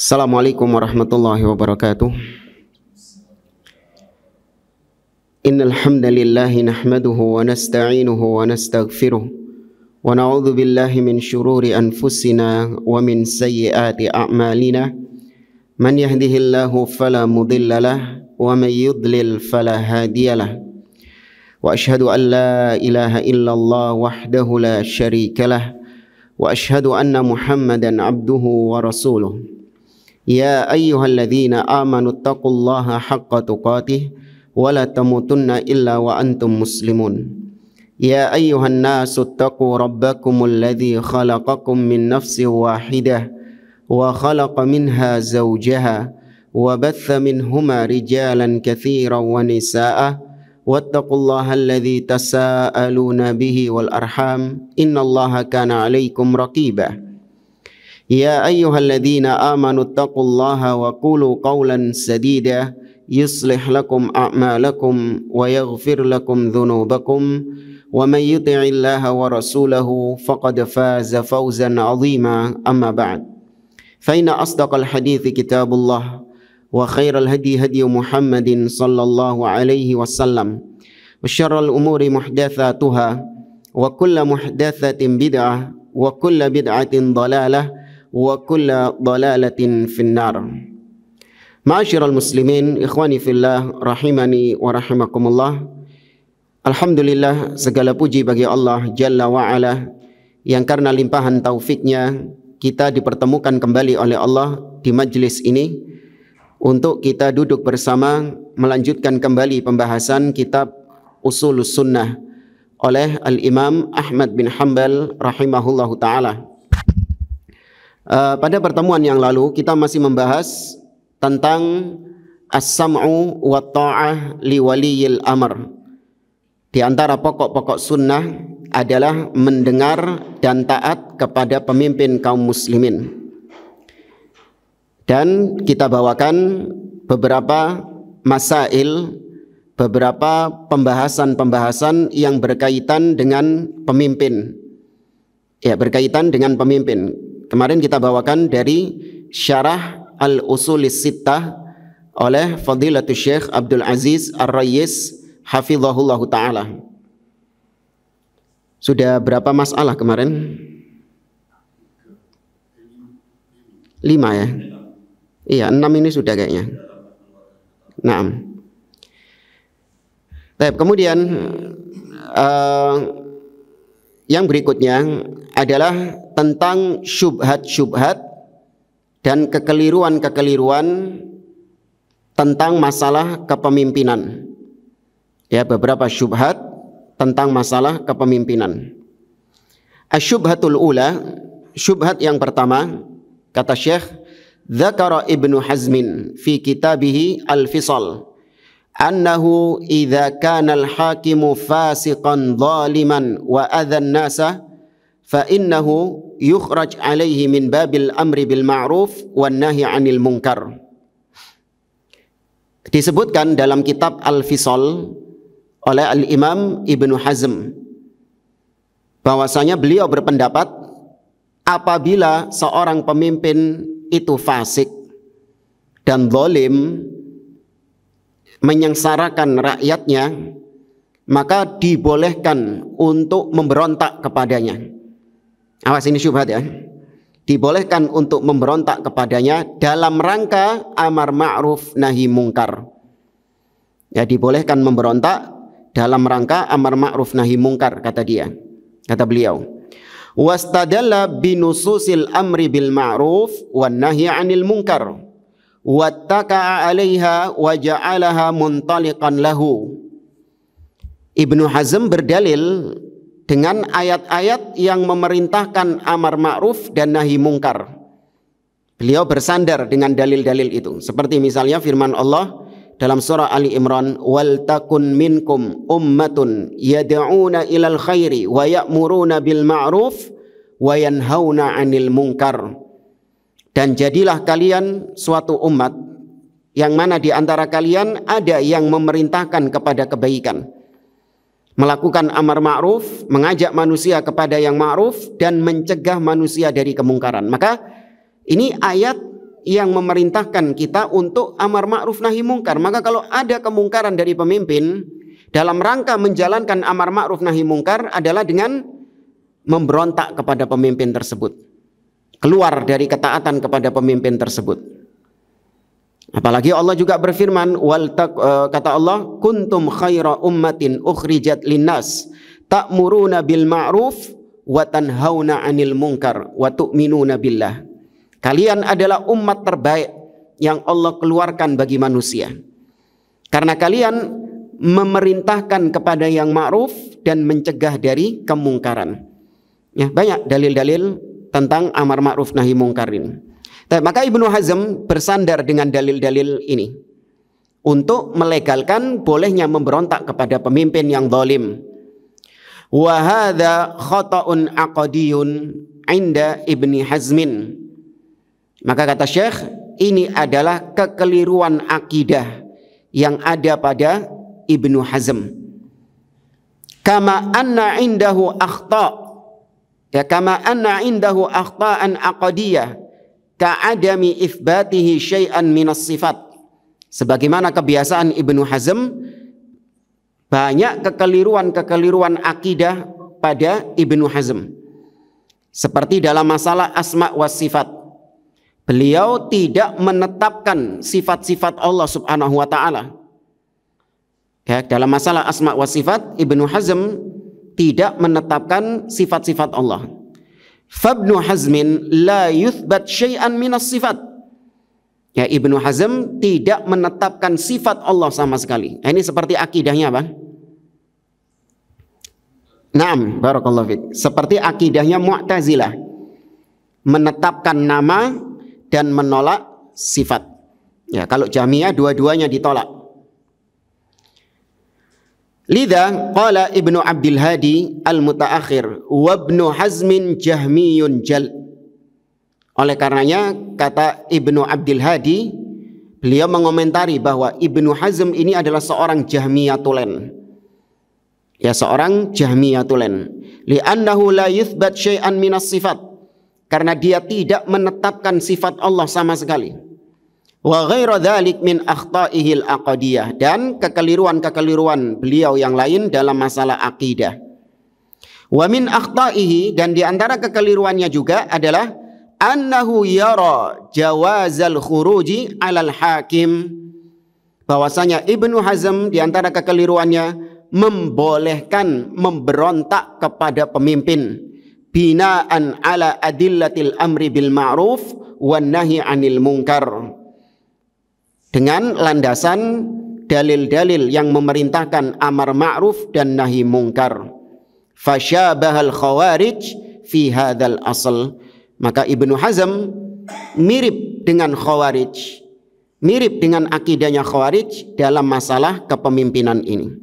Assalamualaikum warahmatullahi wabarakatuh. Innal hamdalillah nahmaduhu wa nasta'inuhu wa nastaghfiruh wa na'udzu billahi min shururi anfusina wa min sayyiati a'malina. Man yahdihillahu fala mudilla lahu wa man yudlil fala hadiyalah. Wa asyhadu an la ilaha illallah wahdahu la syarika lah wa asyhadu anna Muhammadan abduhu wa rasuluh. Ya ayyuhalladzina amanu taqullaha haqqa tuqatih wa la tamutunna illa wa antum muslimun. Ya ayyuhan nasu taqu rabbakumul ladzi khalaqakum min nafsin wahidah wa khalaqa minha zawjaha wa batha minhuma rijalan katsiran wa nisaa'a wattaqullaha alladzi tasaaluna bihi wal arham innallaha kana 'alaikum raqiba. Ya ayyuhalladzina amanu taqullaha wa qulu qawlan sadida yuslih lakum a'malakum wa yaghfir lakum dhunubakum wa man yuti'illaha wa rasulahu faqad faza fawzan 'azima amma ba'd. Fa inna asdaqal hadithi kitabullah wa khairal hadi hadi Muhammadin sallallahu alaihi wasallam wa syarrul umuri muhdatsatuha wa kullu muhdatsatin bid'ah wa kullu bid'atin dhalalah wa kulla dalalatin finnar. Ma'asyiral muslimin, ikhwani fillah, rahimani wa rahimakumullah. Alhamdulillah, segala puji bagi Allah Jalla wa Ala yang karena limpahan taufiknya kita dipertemukan kembali oleh Allah di majlis ini untuk kita duduk bersama melanjutkan kembali pembahasan kitab Ushulus Sunnah oleh Al-Imam Ahmad bin Hanbal rahimahullahu ta'ala. Pada pertemuan yang lalu kita masih membahas tentang as-sam'u wa ta'ah li waliyil amr. Di antara pokok-pokok sunnah adalah mendengar dan taat kepada pemimpin kaum muslimin. Dan kita bawakan beberapa masail, beberapa pembahasan-pembahasan yang berkaitan dengan pemimpin. Ya, berkaitan dengan pemimpin. Kemarin kita bawakan dari Syarah Al-Usulis Sittah oleh Fadilatul Syekh Abdul Aziz Ar-Rayyis hafizahullahu ta'ala. Sudah berapa masalah kemarin? 5 ya? Iya, 6 ini sudah kayaknya. Naam. Baik, kemudian yang berikutnya adalah tentang syubhat-syubhat dan kekeliruan-kekeliruan tentang masalah kepemimpinan. Ya, beberapa syubhat tentang masalah kepemimpinan. Asyubhatul ula, syubhat yang pertama, kata Syekh, dzakara Ibnu Hazmin fi kitabihi Al-Fisal annahu idza kana al-hakimu fasiqan zaliman wa adhan nasa fa innahu yukhraj alaihi min babil amri bil ma'ruf wan nahi 'anil munkar. Disebutkan dalam kitab Al-Fisal oleh Al-Imam Ibnu Hazm bahwasanya beliau berpendapat apabila seorang pemimpin itu fasik dan zalim menyengsarakan rakyatnya, maka dibolehkan untuk memberontak kepadanya. Awas, ini syubhat ya. Dibolehkan untuk memberontak kepadanya dalam rangka amar ma'ruf nahi mungkar. Ya, dibolehkan memberontak dalam rangka amar ma'ruf nahi mungkar, kata dia. Kata beliau, wastadalla binususil amri bil ma'ruf wan nahi 'anil munkar wattaka'a 'alaiha wa ja'alaha muntaliqan lahu. Ibnu Hazm berdalil dengan ayat-ayat yang memerintahkan amar ma'ruf dan nahi mungkar. Beliau bersandar dengan dalil-dalil itu. Seperti misalnya firman Allah dalam surah Ali Imran, wal takun minkum ummatun yad'una ilal khairi wa ya'muruna bil ma'ruf wa yanhauna 'anil munkar. Dan jadilah kalian suatu umat yang mana di antara kalian ada yang memerintahkan kepada kebaikan, melakukan amar ma'ruf, mengajak manusia kepada yang ma'ruf, dan mencegah manusia dari kemungkaran. Maka ini ayat yang memerintahkan kita untuk amar ma'ruf nahi mungkar. Maka kalau ada kemungkaran dari pemimpin, dalam rangka menjalankan amar ma'ruf nahi mungkar adalah dengan memberontak kepada pemimpin tersebut, keluar dari ketaatan kepada pemimpin tersebut. Apalagi Allah juga berfirman, kata Allah, kuntum khaira ummatin ukhrijat linnas ta'muruna bil ma'ruf wa tanhauna 'anil munkar wa tu'minuna billah. Kalian adalah umat terbaik yang Allah keluarkan bagi manusia, karena kalian memerintahkan kepada yang ma'ruf dan mencegah dari kemungkaran. Ya, banyak dalil-dalil tentang amar ma'ruf nahi mungkar ini. Maka Ibnu Hazm bersandar dengan dalil-dalil ini untuk melegalkan bolehnya memberontak kepada pemimpin yang zalim. Wa hadza khata'un aqdiyun 'inda Ibnu Hazmin. Maka kata Syekh, ini adalah kekeliruan akidah yang ada pada Ibnu Hazm. Kama anna indahu akhta', ya kama anna indahu akhta'an aqdiyah ka'adami itsbatihi syai'an minas sifat. Sebagaimana kebiasaan Ibnu Hazm, banyak kekeliruan-kekeliruan akidah pada Ibnu Hazm. Seperti dalam masalah asma was sifat. Beliau tidak menetapkan sifat-sifat Allah Subhanahu wa taala. Ya, dalam masalah asma was sifat, Ibnu Hazm tidak menetapkan sifat-sifat Allah. Fabnu Hazmin la yuthbat syai'an minas sifat. Ya, Ibnu Hazm tidak menetapkan sifat Allah sama sekali. Nah, ini seperti akidahnya apa? Naam, barakallahu fiik. Seperti akidahnya Mu'tazilah, menetapkan nama dan menolak sifat. Ya, kalau Jahmiyah dua-duanya ditolak. Lidha qala Ibnu Abdul Hadi al-Mutaakhir wa Ibnu Hazmin Jahmiyun jal. Oleh karenanya kata Ibnu Abdul Hadi, beliau mengomentari bahwa Ibnu Hazm ini adalah seorang Jahmiyah tulen. Ya, seorang Jahmiyah tulen. Li'annahu la yuthbat syai'an minas sifat. Karena dia tidak menetapkan sifat Allah sama sekali. Wa ghairu dzalik min akhta'ihil aqdiyah, dan kekeliruan-kekeliruan beliau yang lain dalam masalah akidah. Wa min akhta'ihi, dan di antara kekeliruannya juga adalah annahu yara jawazal khuruji 'alal hakim. Bahwasanya Ibnu Hazm di antara kekeliruannya membolehkan memberontak kepada pemimpin binaan ala adillatil amri bil ma'ruf wan nahi 'anil munkar, dengan landasan dalil-dalil yang memerintahkan amar ma'ruf dan nahi munkar. Fasyabahal khawarij fi hadzal asl. Maka Ibnu Hazm mirip dengan khawarij, mirip dengan akidahnya khawarij dalam masalah kepemimpinan ini.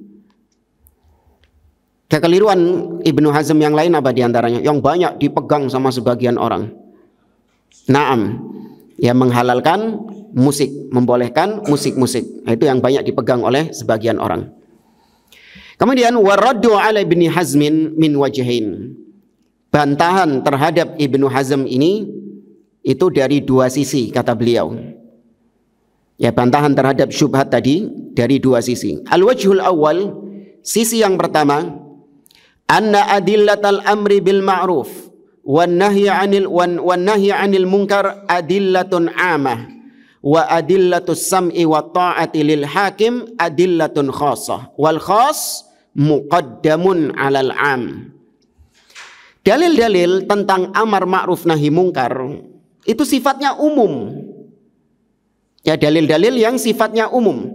Kekeliruan Ibnu Hazm yang lain apa diantaranya? Yang banyak dipegang sama sebagian orang. Naam, ya, menghalalkan musik, membolehkan musik-musik. Itu yang banyak dipegang oleh sebagian orang. Kemudian waraddu ala Ibnu Hazmin min wajhain. Bantahan terhadap Ibnu Hazm ini itu dari dua sisi, kata beliau. Ya, bantahan terhadap syubhat tadi dari dua sisi. Al-wajhul awal, sisi yang pertama, anna adillatal amri bil ma'ruf wan nahyi 'anil munkar adillatun 'amah wa adillatus sam'i wa ta'ati lil hakim adillatun khassah wal khass muqaddamun 'alal 'am. Dalil-dalil tentang amar ma'ruf nahi munkar itu sifatnya umum. Ya, dalil-dalil yang sifatnya umum.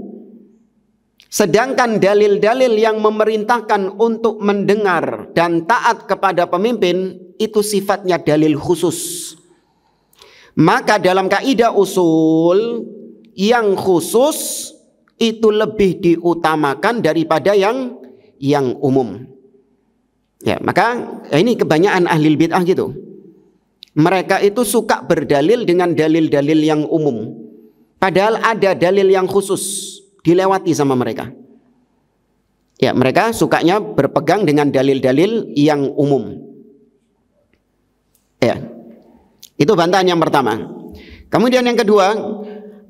Sedangkan dalil-dalil yang memerintahkan untuk mendengar dan taat kepada pemimpin itu sifatnya dalil khusus. Maka dalam kaidah usul, yang khusus itu lebih diutamakan daripada yang umum. Ya, maka ini kebanyakan ahli bid'ah gitu. Mereka itu suka berdalil dengan dalil-dalil yang umum. Padahal ada dalil yang khusus, dilewati sama mereka. Ya, mereka sukanya berpegang dengan dalil-dalil yang umum. Ya, itu bantahan yang pertama. Kemudian yang kedua,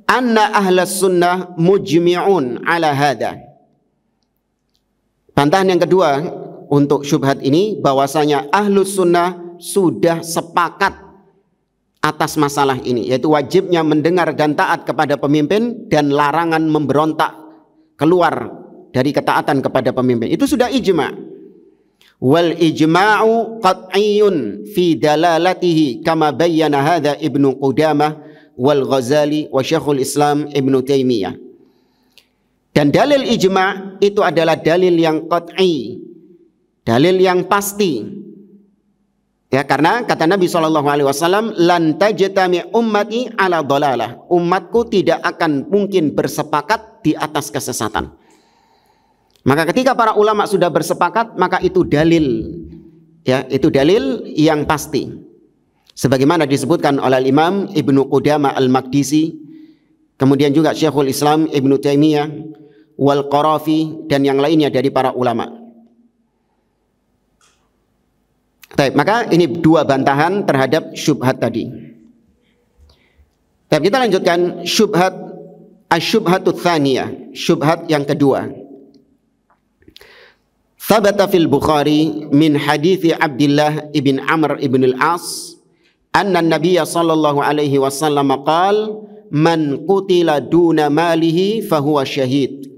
anna ahlas sunnah mujmi'un ala hadha. Bantahan yang kedua untuk syubhat ini, bahwasanya ahlus sunnah sudah sepakat atas masalah ini, yaitu wajibnya mendengar dan taat kepada pemimpin dan larangan memberontak keluar dari ketaatan kepada pemimpin. Itu sudah ijma'. Wal ijma'u qat'iyyun fi dalalatihi kama bayyana hadha Ibnu Qudamah wal Ghazali wa Syekhul Islam Ibnu Taimiyah. Dan dalil ijma' itu adalah dalil yang qat'i, dalil yang pasti. Ya, karena kata Nabi SAW, lan tajtami ummati ala dhalalah. Umatku tidak akan mungkin bersepakat di atas kesesatan. Maka ketika para ulama sudah bersepakat, maka itu dalil, ya, itu dalil yang pasti. Sebagaimana disebutkan oleh Imam Ibnu Qudamah Al-Maqdisi, kemudian juga Syekhul Islam Ibnu Taimiyah, wal Qarafi, dan yang lainnya dari para ulama. Baik, maka ini dua bantahan terhadap syubhat tadi. Baik, kita lanjutkan syubhat asyubhatut tsaniyah, syubhat yang kedua. Thabata fil Bukhari min hadithi Abdullah ibn Amr ibn al-As anna Nabiya sallallahu alaihi wasallam qala man qutila duna malihi fahuwa syahid.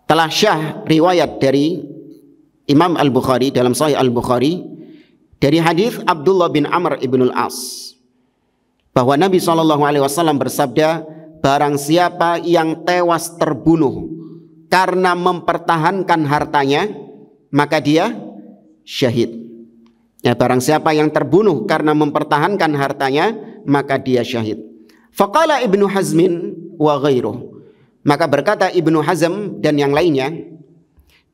Telah syah riwayat dari Imam Al-Bukhari dalam Sahih Al-Bukhari dari hadis Abdullah bin Amr ibn al-As bahwa Nabi sallallahu alaihi wasallam bersabda, barang siapa yang tewas terbunuh karena mempertahankan hartanya, maka dia syahid. Ya, barang siapa yang terbunuh karena mempertahankan hartanya, maka dia syahid. Faqala Ibnu Hazmin wa ghairuh. Maka berkata Ibnu Hazm dan yang lainnya,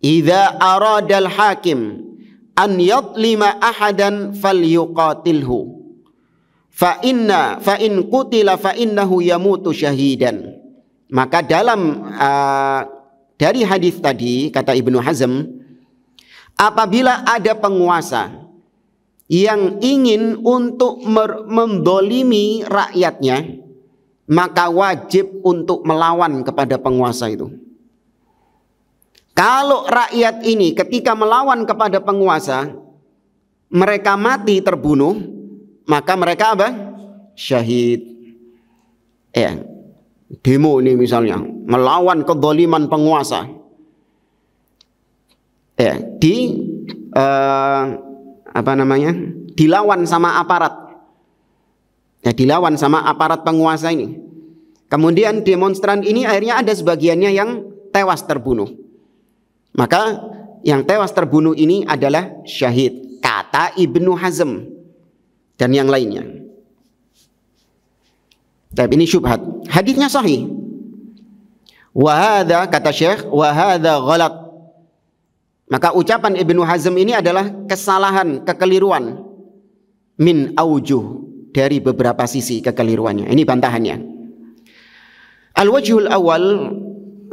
idza aradal hakim an yadlima ahadan falyuqatilhu. Fa in qutila fa innahu yamutu syahidan. Maka dalam dari hadis tadi, kata Ibnu Hazm, apabila ada penguasa yang ingin untuk mendolimi rakyatnya, maka wajib untuk melawan kepada penguasa itu. Kalau rakyat ini ketika melawan kepada penguasa, mereka mati terbunuh, maka mereka apa? Syahid. Ya. Demo ini misalnya melawan kezaliman penguasa, ya, dilawan sama aparat, ya, dilawan sama aparat penguasa ini. Kemudian demonstran ini akhirnya ada sebagiannya yang tewas terbunuh, maka yang tewas terbunuh ini adalah syahid, kata Ibnu Hazm dan yang lainnya. Tapi ini syubhat. Hadisnya sahih. Wa hadza, kata Syekh, wa hadza ghalat. Maka ucapan Ibnu Hazm ini adalah kesalahan, kekeliruan min aujuh, dari beberapa sisi kekeliruannya. Ini bantahannya. Al-wajhul awal,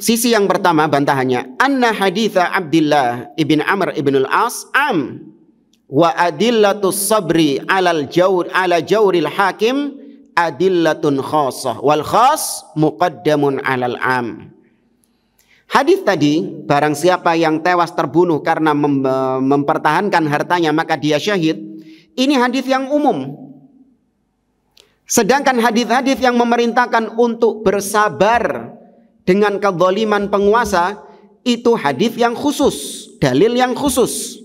sisi yang pertama bantahannya, anna haditha Abdullah ibn Amr ibn al-As am wa adillatus sabri ala jawril hakim adillatun khasah wal khas muqaddamun alal am. Hadis tadi, barang siapa yang tewas terbunuh karena mempertahankan hartanya maka dia syahid, ini hadis yang umum. Sedangkan hadis-hadis yang memerintahkan untuk bersabar dengan kezaliman penguasa, itu hadis yang khusus, dalil yang khusus.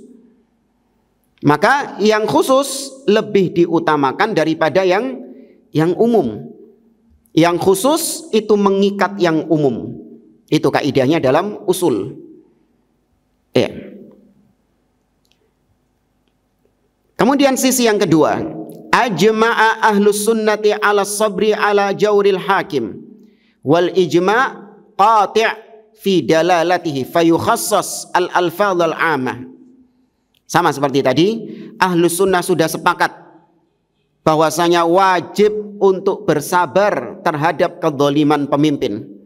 Maka yang khusus lebih diutamakan daripada yang umum. Yang khusus itu mengikat yang umum. Itu kaidahnya dalam usul. Ya. Kemudian sisi yang kedua, ajma'a ahlus sunnati ala sabri ala jawril hakim wal ijma' qati' fi dalalatihi fayukhassas al-alfadh al-'amah. Sama seperti tadi, ahlus sunnah sudah sepakat bahwasanya wajib untuk bersabar terhadap kezaliman pemimpin.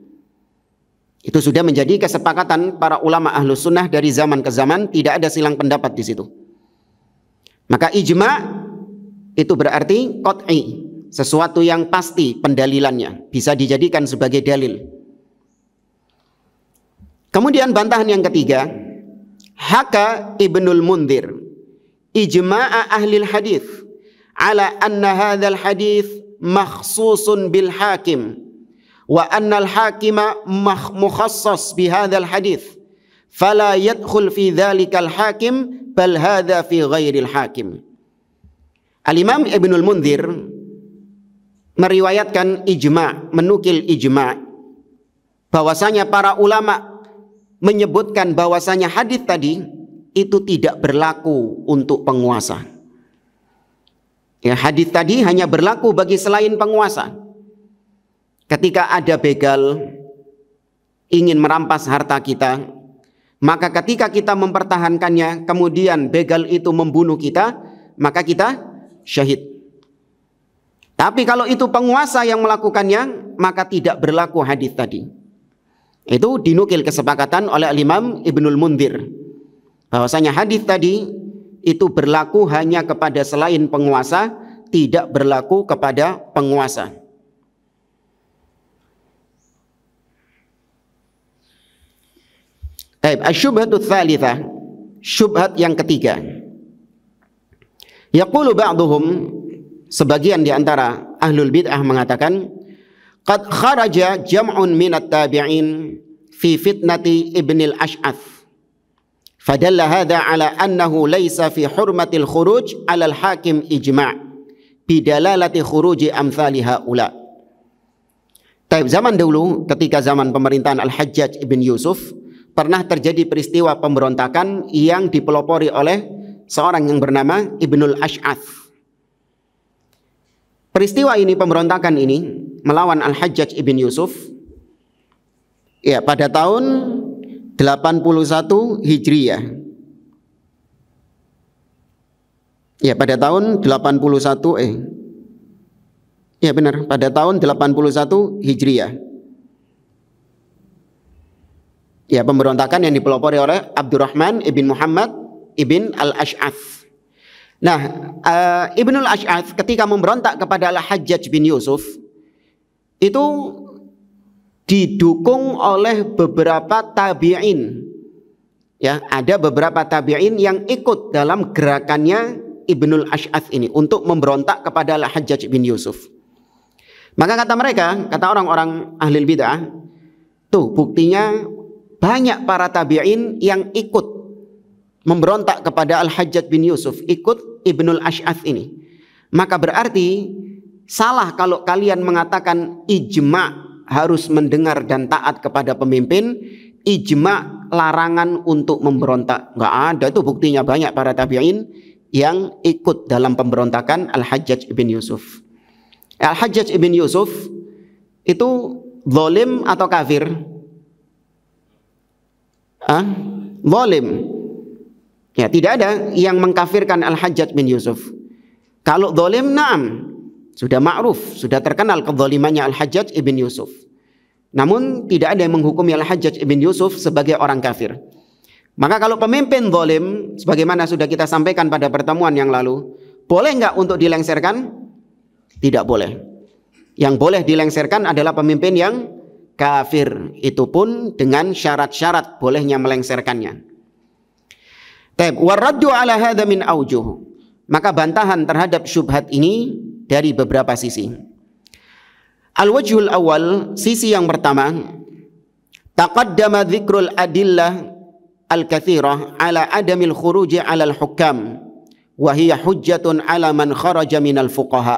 Itu sudah menjadi kesepakatan para ulama ahlus sunnah dari zaman ke zaman, tidak ada silang pendapat di situ. Maka ijma' itu berarti qat'i, sesuatu yang pasti pendalilannya, bisa dijadikan sebagai dalil. Kemudian bantahan yang ketiga, haka Ibnul Mundhir ijma'a ahlil hadith ala anna hadzal hadith makhsusun bil hakim wa anna al hakima mukhassas bi hadzal hadith fala yadkhul fi dzalikal hakim bal hadza fi ghairil hakim. Al-Imam Ibnul Mundhir meriwayatkan ijma', menukil ijma', bahwasanya para ulama menyebutkan bahwasanya hadis tadi itu tidak berlaku untuk penguasa. Ya, hadis tadi hanya berlaku bagi selain penguasa. Ketika ada begal ingin merampas harta kita, maka ketika kita mempertahankannya, kemudian begal itu membunuh kita, maka kita syahid. Tapi kalau itu penguasa yang melakukannya, maka tidak berlaku hadis tadi. Itu dinukil kesepakatan oleh Imam Ibnul Mundhir, bahwasanya hadis tadi itu berlaku hanya kepada selain penguasa, tidak berlaku kepada penguasa. Baik, asyubhatu tsalitsah, syubhat yang ketiga. Yaqulu ba'dhum, sebagian di antara ahlul bid'ah mengatakan, qad kharaja jam'un minat tabi'in fi fitnati Ibnil Ash'ath. Fadalla hadha ala annahu laysa fi hurmatil khuruj ala al-hakim ijma' bidalalati khuruji amthali haula. Taib, zaman dahulu ketika zaman pemerintahan Al-Hajjaj ibn Yusuf pernah terjadi peristiwa pemberontakan yang dipelopori oleh seorang yang bernama Ibnul Ash'ath. Peristiwa ini, pemberontakan ini melawan Al-Hajjaj ibn Yusuf ya pada tahun 81 Hijriyah. Ya pada tahun 81 ya benar, pada tahun 81 Hijriyah. Ya, pemberontakan yang dipelopori oleh Abdurrahman ibn Muhammad ibn al-Ash'ath. Nah, Ibnul Ash'ath ketika memberontak kepada Al-Hajjaj bin Yusuf itu didukung oleh beberapa tabi'in. Ya, ada beberapa tabi'in yang ikut dalam gerakannya Ibnul Ash'ath ini untuk memberontak kepada Al-Hajjaj bin Yusuf. Maka kata mereka, kata orang-orang ahli bid'ah, tuh buktinya banyak para tabi'in yang ikut memberontak kepada Al-Hajjaj bin Yusuf, ikut Ibnul Ash'ath ini. Maka berarti salah kalau kalian mengatakan ijma' harus mendengar dan taat kepada pemimpin, ijma' larangan untuk memberontak. Nggak ada, itu buktinya banyak para tabi'in yang ikut dalam pemberontakan Al-Hajjaj bin Yusuf. Al-Hajjaj bin Yusuf itu zalim atau kafir? Zalim. Ya, tidak ada yang mengkafirkan Al-Hajjaj bin Yusuf. Kalau zalim, na'am, sudah ma'ruf, sudah terkenal kezalimannya Al-Hajjaj ibn Yusuf. Namun tidak ada yang menghukumi Al-Hajjaj ibn Yusuf sebagai orang kafir. Maka kalau pemimpin zalim, sebagaimana sudah kita sampaikan pada pertemuan yang lalu, boleh nggak untuk dilengserkan? Tidak boleh. Yang boleh dilengserkan adalah pemimpin yang kafir, itu pun dengan syarat-syarat bolehnya melengserkannya. Taib, waraddu ala hadza min aujuh. Maka bantahan terhadap syubhat ini dari beberapa sisi. Al-wajhul awal, sisi yang pertama, taqaddama dzikrul adillah al-katsirah ala adamil khuruji ala al-hukam wa hiya hujjatun ala man kharaja minal fuqaha.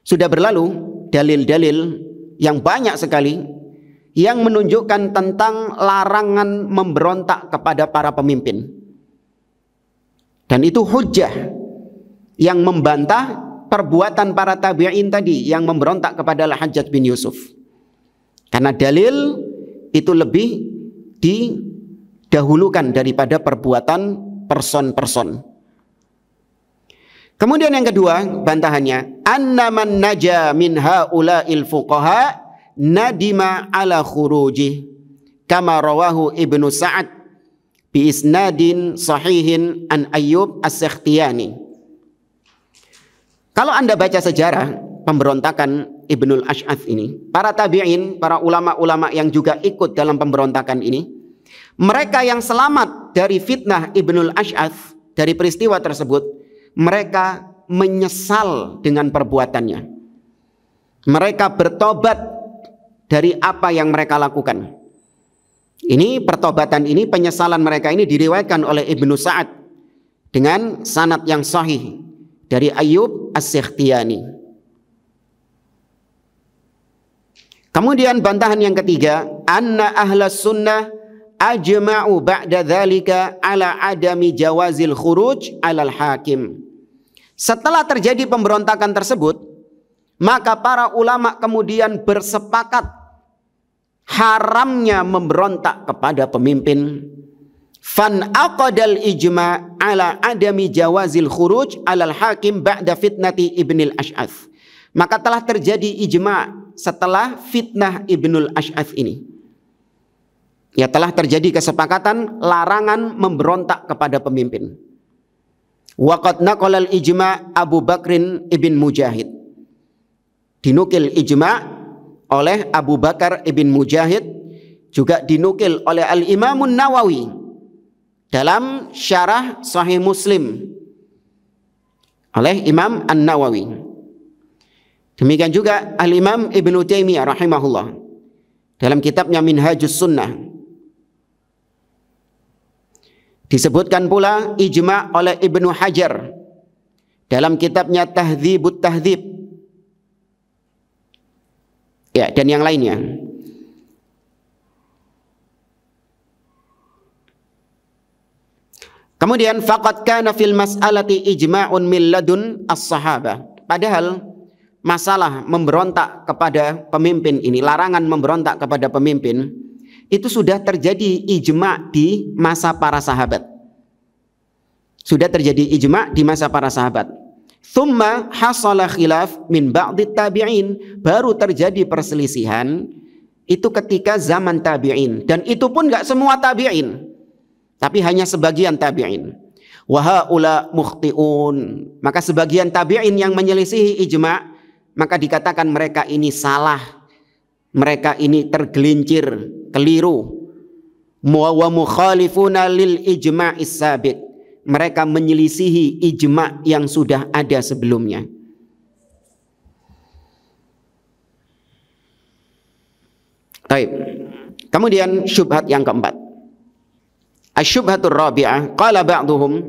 Sudah berlalu dalil-dalil yang banyak sekali yang menunjukkan tentang larangan memberontak kepada para pemimpin. Dan itu hujjah yang membantah perbuatan para tabi'in tadi yang memberontak kepada Al-Hajjaj bin Yusuf. Karena dalil itu lebih didahulukan daripada perbuatan person-person. Kemudian yang kedua bantahannya, anna man naja min haula'il fuqaha nadima ala khuruji kama rawahu Ibnu Sa'ad bi isnadin sahihin an Ayyub as-Sakhtiyani. Kalau Anda baca sejarah pemberontakan Ibnul Ash'ath ini, para tabi'in, para ulama-ulama yang juga ikut dalam pemberontakan ini, mereka yang selamat dari fitnah Ibnul Ash'ath, dari peristiwa tersebut, mereka menyesal dengan perbuatannya. Mereka bertobat dari apa yang mereka lakukan. Ini pertobatan ini, penyesalan mereka ini diriwayatkan oleh Ibnu Sa'ad dengan sanad yang sahih dari Ayyub As-Sikhtiyani. Kemudian bantahan yang ketiga, anna ahlas sunnah ajma'u ba'da dzalika ala adami jawazil khuruj 'alal hakim. Setelah terjadi pemberontakan tersebut, maka para ulama kemudian bersepakat haramnya memberontak kepada pemimpin. Fan aqadal ijma' ala adami jawazil khuruj 'alal hakim ba'da fitnati Ibnul Ash'ath. Maka telah terjadi ijma' setelah fitnah Ibnul Ash'ath ini. Ya, telah terjadi kesepakatan larangan memberontak kepada pemimpin. Waqad naqalal ijma' Abu Bakrin ibn Mujahid. Dinukil ijma' oleh Abu Bakar ibn Mujahid, juga dinukil oleh Al-Imamun Nawawi dalam syarah Sahih Muslim oleh Imam An-Nawawi. Demikian juga Al-Imam Ibnu Taimiyah rahimahullah dalam kitabnya Minhajus Sunnah. Disebutkan pula ijma' oleh Ibnu Hajar dalam kitabnya Tahdzibut Tahdzib. Ya, dan yang lainnya. Kemudian faqad kana fil mas'alati ijma'un min ladun as-sahabah. Padahal masalah memberontak kepada pemimpin ini, larangan memberontak kepada pemimpin, itu sudah terjadi ijma' di masa para sahabat. Sudah terjadi ijma' di masa para sahabat. Thumma hasala khilaf min ba'di tabi'in. Baru terjadi perselisihan itu ketika zaman tabi'in. Dan itu pun gak semua tabi'in, tapi hanya sebagian tabi'in. Wa haula mukhti'un. Maka sebagian tabi'in yang menyelisihi ijma', maka dikatakan mereka ini salah, mereka ini tergelincir, keliru. Wa mukhalifuna lil ijma'is sabiq. Mereka menyelisihi ijma' yang sudah ada sebelumnya. Baik. Kemudian syubhat yang keempat. Asy-syubhatur rabi'ah, qala ba'dhum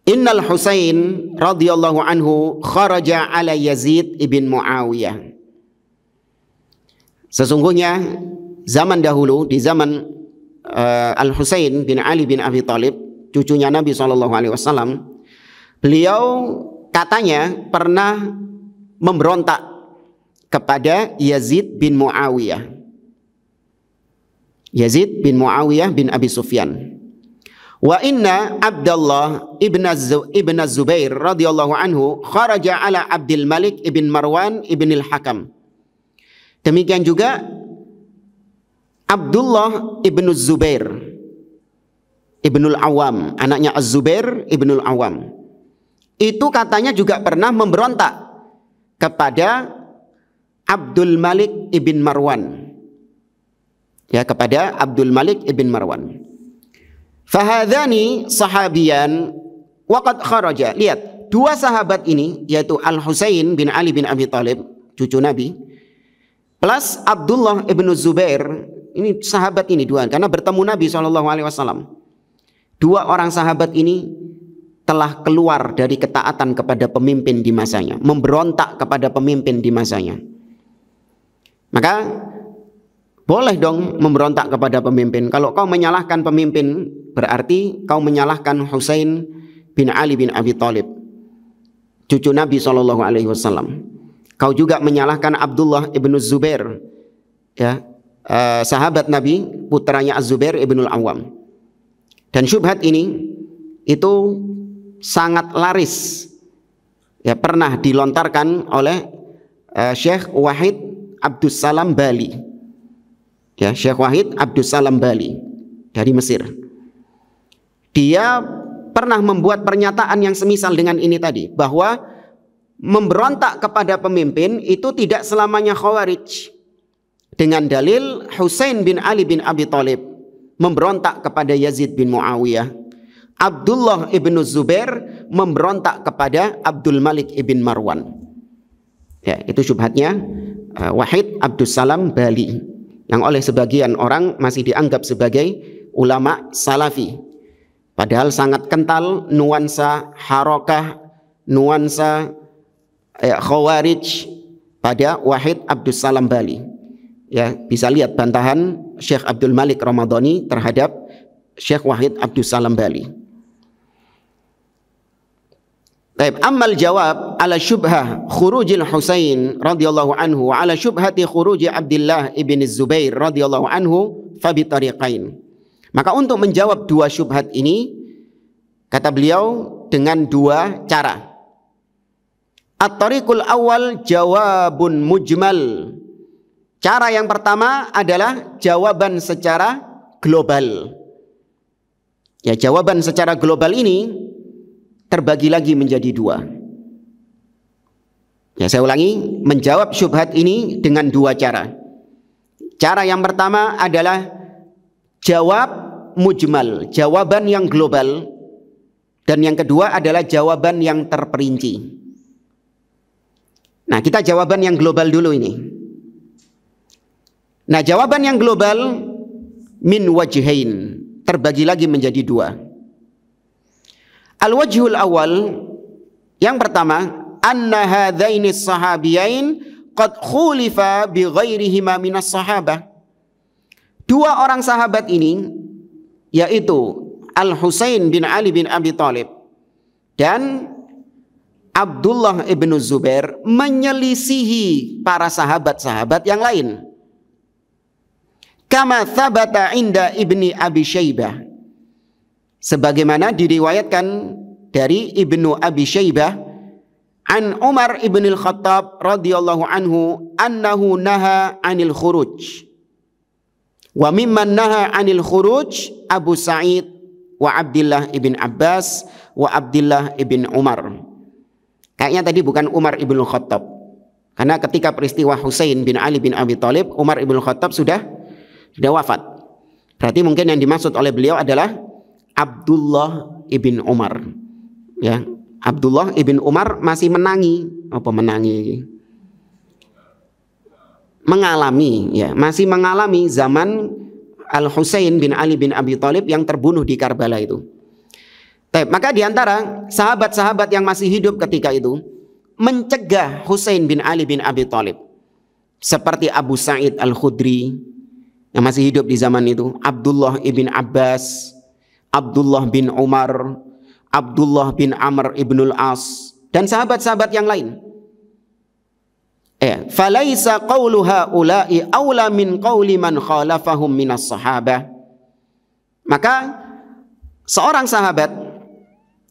Innal Husain radhiyallahu anhu kharaja ala Yazid ibn Muawiyah. Sesungguhnya zaman dahulu, di zaman Al-Husain bin Ali bin Abi Thalib, cucunya Nabi SAW, beliau katanya pernah memberontak kepada Yazid bin Muawiyah. Yazid bin Muawiyah bin Abi Sufyan. Wa inna Abdullah ibn Zubair radhiyallahu anhu kharaja ala Abdul Malik ibn Marwan ibn al-Hakam. Demikian juga Abdullah ibn Zubair ibn al-Awam, anaknya Az-Zubair ibn al-Awam, itu katanya juga pernah memberontak kepada Abdul Malik ibn Marwan. Ya, kepada Abdul Malik ibn Marwan. Fahadhani sahabiyan waqad kharaja. Lihat, dua sahabat ini, yaitu Al-Husain bin Ali bin Abi Thalib, cucu Nabi, plus Abdullah ibn Zubair, ini sahabat ini dua, karena bertemu Nabi SAW. Dua orang sahabat ini telah keluar dari ketaatan kepada pemimpin di masanya, memberontak kepada pemimpin di masanya. Maka boleh dong memberontak kepada pemimpin. Kalau kau menyalahkan pemimpin, berarti kau menyalahkan Husain bin Ali bin Abi Thalib, cucu Nabi SAW. Kau juga menyalahkan Abdullah ibn Zubair, ya, sahabat Nabi, putranya Az-Zubair ibn al-Awam. Dan syubhat ini itu sangat laris, ya, pernah dilontarkan oleh Syekh Wahid Abdus Salam Bali. Ya, Syekh Wahid Abdus Salam Bali dari Mesir. Dia pernah membuat pernyataan yang semisal dengan ini tadi, bahwa memberontak kepada pemimpin itu tidak selamanya Khawarij. Dengan dalil Husain bin Ali bin Abi Thalib memberontak kepada Yazid bin Muawiyah. Abdullah ibn Zubair memberontak kepada Abdul Malik ibn Marwan. Ya, itu syubhatnya Wahid Abdus Salam Bali, yang oleh sebagian orang masih dianggap sebagai ulama salafi. Padahal sangat kental nuansa harokah, nuansa Khawarij pada Wahid Abdus Salam Bali. Ya, bisa lihat bantahan Syekh Abdul Malik Ramadhani terhadap Syekh Wahid Abdus Salam Bali. Baik, amal jawab ala syubhah khurujil Husain radhiyallahu anhu wa ala syubhati khuruji Abdullah ibn Zubair radhiyallahu anhu fabitariqain. Maka untuk menjawab dua syubhat ini, kata beliau, dengan dua cara. At-tariqul awal jawabun mujmal. Cara yang pertama adalah jawaban secara global. Ya, jawaban secara global ini terbagi lagi menjadi dua. Ya, saya ulangi, menjawab syubhat ini dengan dua cara. Cara yang pertama adalah jawab mujmal, jawaban yang global. Dan yang kedua adalah jawaban yang terperinci. Nah, kita jawaban yang global dulu ini. Nah, jawaban yang global min wajhain, terbagi lagi menjadi dua. Al-wajhul awal, yang pertama, anna hadzaini sahabiyain qad khulifa bi ghairihima minas sahabah. Dua orang sahabat ini, yaitu Al-Husain bin Ali bin Abi Thalib dan Abdullah ibn Zubair, menyelisihi para sahabat-sahabat yang lain. Kama thabata inda Ibni Abi Syaibah, sebagaimana diriwayatkan dari Ibnu Abi Syaibah an Umar ibn al-Khattab radhiyallahu anhu annahu naha 'anil khuruj. Wa mimman naha 'anil khuruj Abu Sa'id wa Abdullah ibn Abbas wa Abdullah ibn Umar. Kayaknya tadi bukan Umar ibn al-Khattab, karena ketika peristiwa Husain bin Ali bin Abi Thalib, Umar ibn al-Khattab sudah wafat. Berarti mungkin yang dimaksud oleh beliau adalah Abdullah ibn Umar. Ya, Abdullah ibn Umar masih menangi, mengalami, ya, masih mengalami zaman Al-Husain bin Ali bin Abi Thalib yang terbunuh di Karbala itu. Maka diantara sahabat-sahabat yang masih hidup ketika itu mencegah Husain bin Ali bin Abi Thalib, seperti Abu Sa'id Al-Khudri yang masih hidup di zaman itu, Abdullah ibn Abbas, Abdullah bin Umar, Abdullah bin Amr ibn al-As, dan sahabat-sahabat yang lain. Falaisa qawlu haula'i aula min qawli man khalafahum minas sahabah. Maka seorang sahabat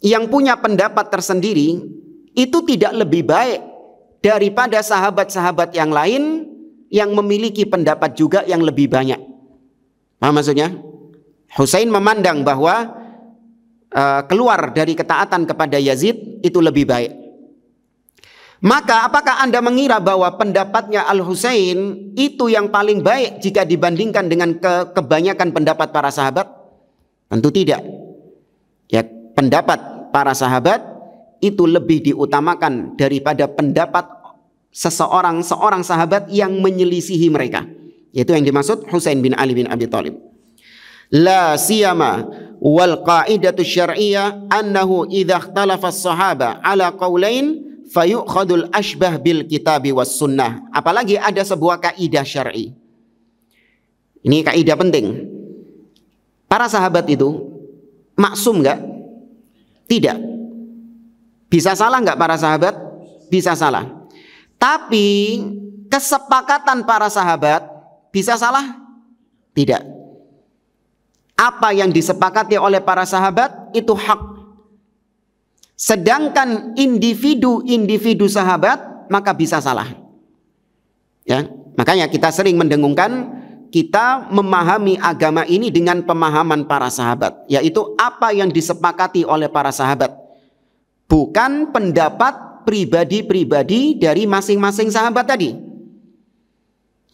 yang punya pendapat tersendiri itu tidak lebih baik daripada sahabat-sahabat yang lain yang memiliki pendapat juga yang lebih banyak. Paham maksudnya? Husain memandang bahwa keluar dari ketaatan kepada Yazid itu lebih baik. Maka apakah Anda mengira bahwa pendapatnya Al-Husain itu yang paling baik jika dibandingkan dengan kebanyakan pendapat para sahabat? Tentu tidak. Ya, pendapat para sahabat itu lebih diutamakan daripada pendapat seorang sahabat yang menyelisihi mereka, yaitu yang dimaksud Husain bin Ali bin Abi Thalib. La siyama wal qa'idatu syar'iyyah annahu idza ikhtalafa as-sahaba ala qaulain fayu'khadul ashbah bil kitabi was sunnah. Apalagi ada sebuah kaidah syar'i. Ini kaidah penting. Para sahabat itu maksum enggak? Tidak. Bisa salah enggak para sahabat? Bisa salah. Tapi kesepakatan para sahabat bisa salah? Tidak. Apa yang disepakati oleh para sahabat itu hak. Sedangkan individu-individu sahabat maka bisa salah. Ya, makanya kita sering mendengungkan kita memahami agama ini dengan pemahaman para sahabat, yaitu apa yang disepakati oleh para sahabat, bukan pendapat pribadi-pribadi dari masing-masing sahabat tadi.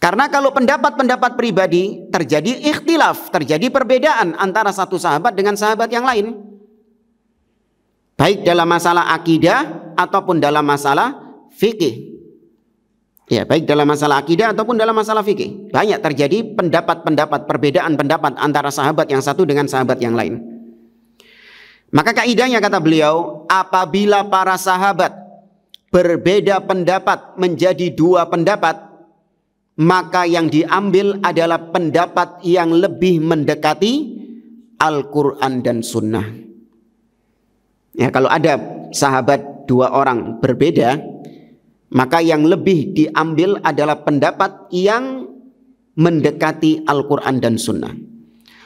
Karena kalau pendapat-pendapat pribadi terjadi ikhtilaf, terjadi perbedaan antara satu sahabat dengan sahabat yang lain. Baik dalam masalah akidah ataupun dalam masalah fikih. Ya, baik dalam masalah akidah ataupun dalam masalah fikih. Banyak terjadi pendapat-pendapat, perbedaan pendapat antara sahabat yang satu dengan sahabat yang lain. Maka kaidahnya kata beliau, apabila para sahabat berbeda pendapat menjadi dua pendapat, maka yang diambil adalah pendapat yang lebih mendekati Al-Quran dan Sunnah. Ya, kalau ada sahabat dua orang berbeda, maka yang lebih diambil adalah pendapat yang mendekati Al-Quran dan Sunnah.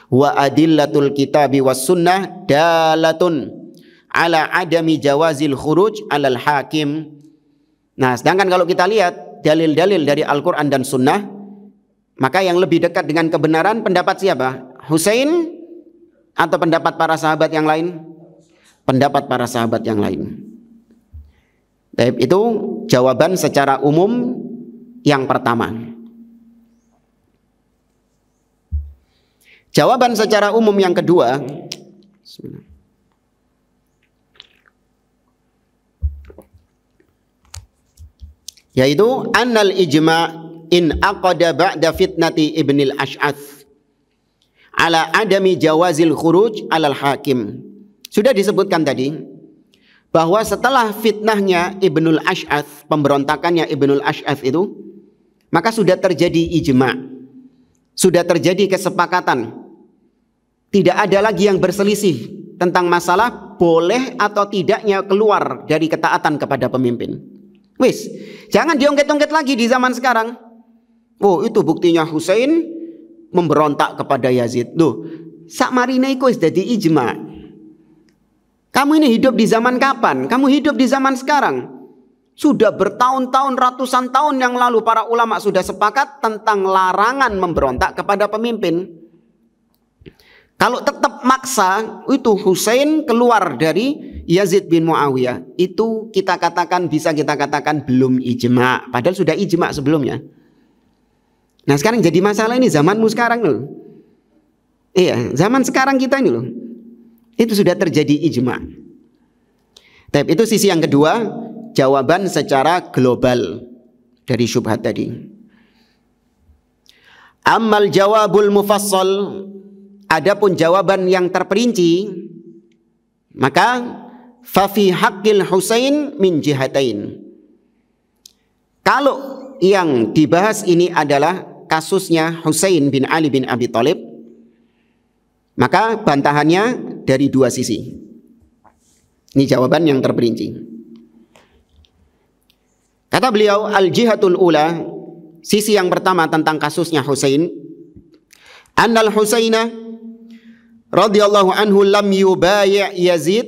Wa adillatul kitabi was sunnah dalatun ala adami jawazil khuruj alal hakim. Nah, sedangkan kalau kita lihat dalil-dalil dari Al-Quran dan Sunnah, maka yang lebih dekat dengan kebenaran pendapat siapa? Husain atau pendapat para sahabat yang lain? Pendapat para sahabat yang lain. Itu jawaban secara umum yang pertama. Jawaban secara umum yang kedua, yaitu annal ijma' in aqada ba'da fitnati Ibnil Ash'ath ala adami jawazil khuruj alal hakim. Sudah disebutkan tadi bahwa setelah fitnahnya Ibnul Ash'ath, pemberontakannya Ibnul Ash'ath itu, maka sudah terjadi ijma', sudah terjadi kesepakatan. Tidak ada lagi yang berselisih tentang masalah boleh atau tidaknya keluar dari ketaatan kepada pemimpin. Wis, jangan diungkit-ungkit lagi di zaman sekarang. Oh, itu buktinya Husain memberontak kepada Yazid. Loh, sak marine iku wis dadi ijma'. Kamu ini hidup di zaman kapan? Kamu hidup di zaman sekarang. Sudah bertahun-tahun, ratusan tahun yang lalu para ulama sudah sepakat tentang larangan memberontak kepada pemimpin. Kalau tetap maksa, itu Husain keluar dari Yazid bin Muawiyah. Itu kita katakan, bisa kita katakan belum ijma'. Padahal sudah ijma' sebelumnya. Nah, sekarang jadi masalah ini zamanmu sekarang loh. Iya, zaman sekarang kita ini loh. Itu sudah terjadi ijma'. Tapi itu sisi yang kedua, jawaban secara global dari syubhat tadi. Ammal jawabul mufassal, adapun jawaban yang terperinci, maka fa fi haqqil Husain min jihatain. Kalau yang dibahas ini adalah kasusnya Husain bin Ali bin Abi Thalib, maka bantahannya dari dua sisi. Ini jawaban yang terperinci. Kata beliau, al-jihatul ula, sisi yang pertama tentang kasusnya Husain, annal Husaina radhiyallahu anhu lam yubai' Yazid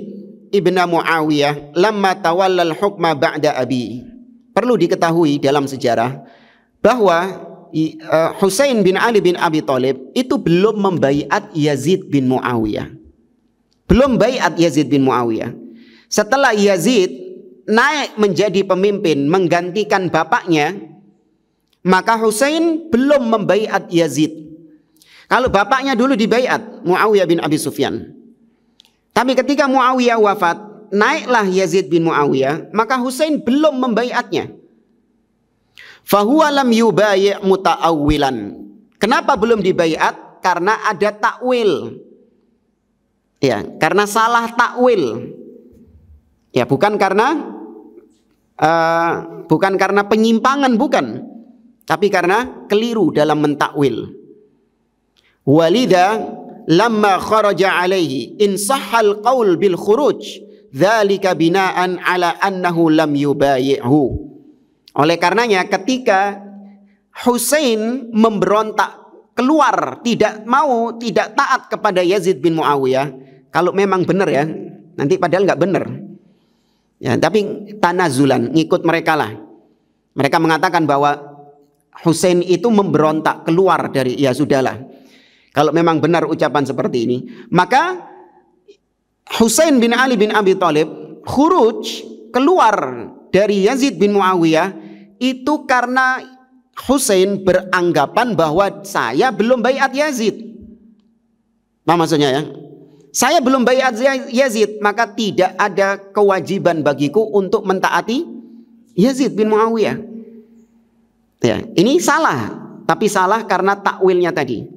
ibn Muawiyah lamma tawalla al-hukma ba'da abi. Perlu diketahui dalam sejarah bahwa Husain bin Ali bin Abi Thalib itu belum membaiat Yazid bin Muawiyah. Belum baiat Yazid bin Muawiyah. Setelah Yazid naik menjadi pemimpin menggantikan bapaknya, maka Husain belum membaiat Yazid. Kalau bapaknya dulu dibaiat Muawiyah bin Abi Sufyan. Tapi ketika Muawiyah wafat, naiklah Yazid bin Muawiyah, maka Husain belum membaiatnya. Fahuwa lam yubai' muta'awwilan. Kenapa belum dibaiat? Karena ada takwil. Ya, karena salah takwil. Ya, bukan karena penyimpangan, bukan. Tapi karena keliru dalam mentakwil. Walidha lamma kharaja alaihi in sahhal qaul bil khuruj dzalika binaan ala annahu lam yubayi'hu. Oleh karenanya ketika Husain memberontak keluar, tidak taat kepada Yazid bin Muawiyah, kalau memang benar ya, nanti padahal nggak benar ya, tapi tanazulan, ngikut mereka lah. Mereka mengatakan bahwa Husain itu memberontak keluar dari, ya sudahlah, kalau memang benar ucapan seperti ini, maka Husain bin Ali bin Abi Thalib khuruj, keluar dari Yazid bin Muawiyah itu karena Husain beranggapan bahwa saya belum baiat Yazid. Apa maksudnya ya? Saya belum baiat Yazid, maka tidak ada kewajiban bagiku untuk mentaati Yazid bin Muawiyah. Ya, ini salah, tapi salah karena takwilnya tadi.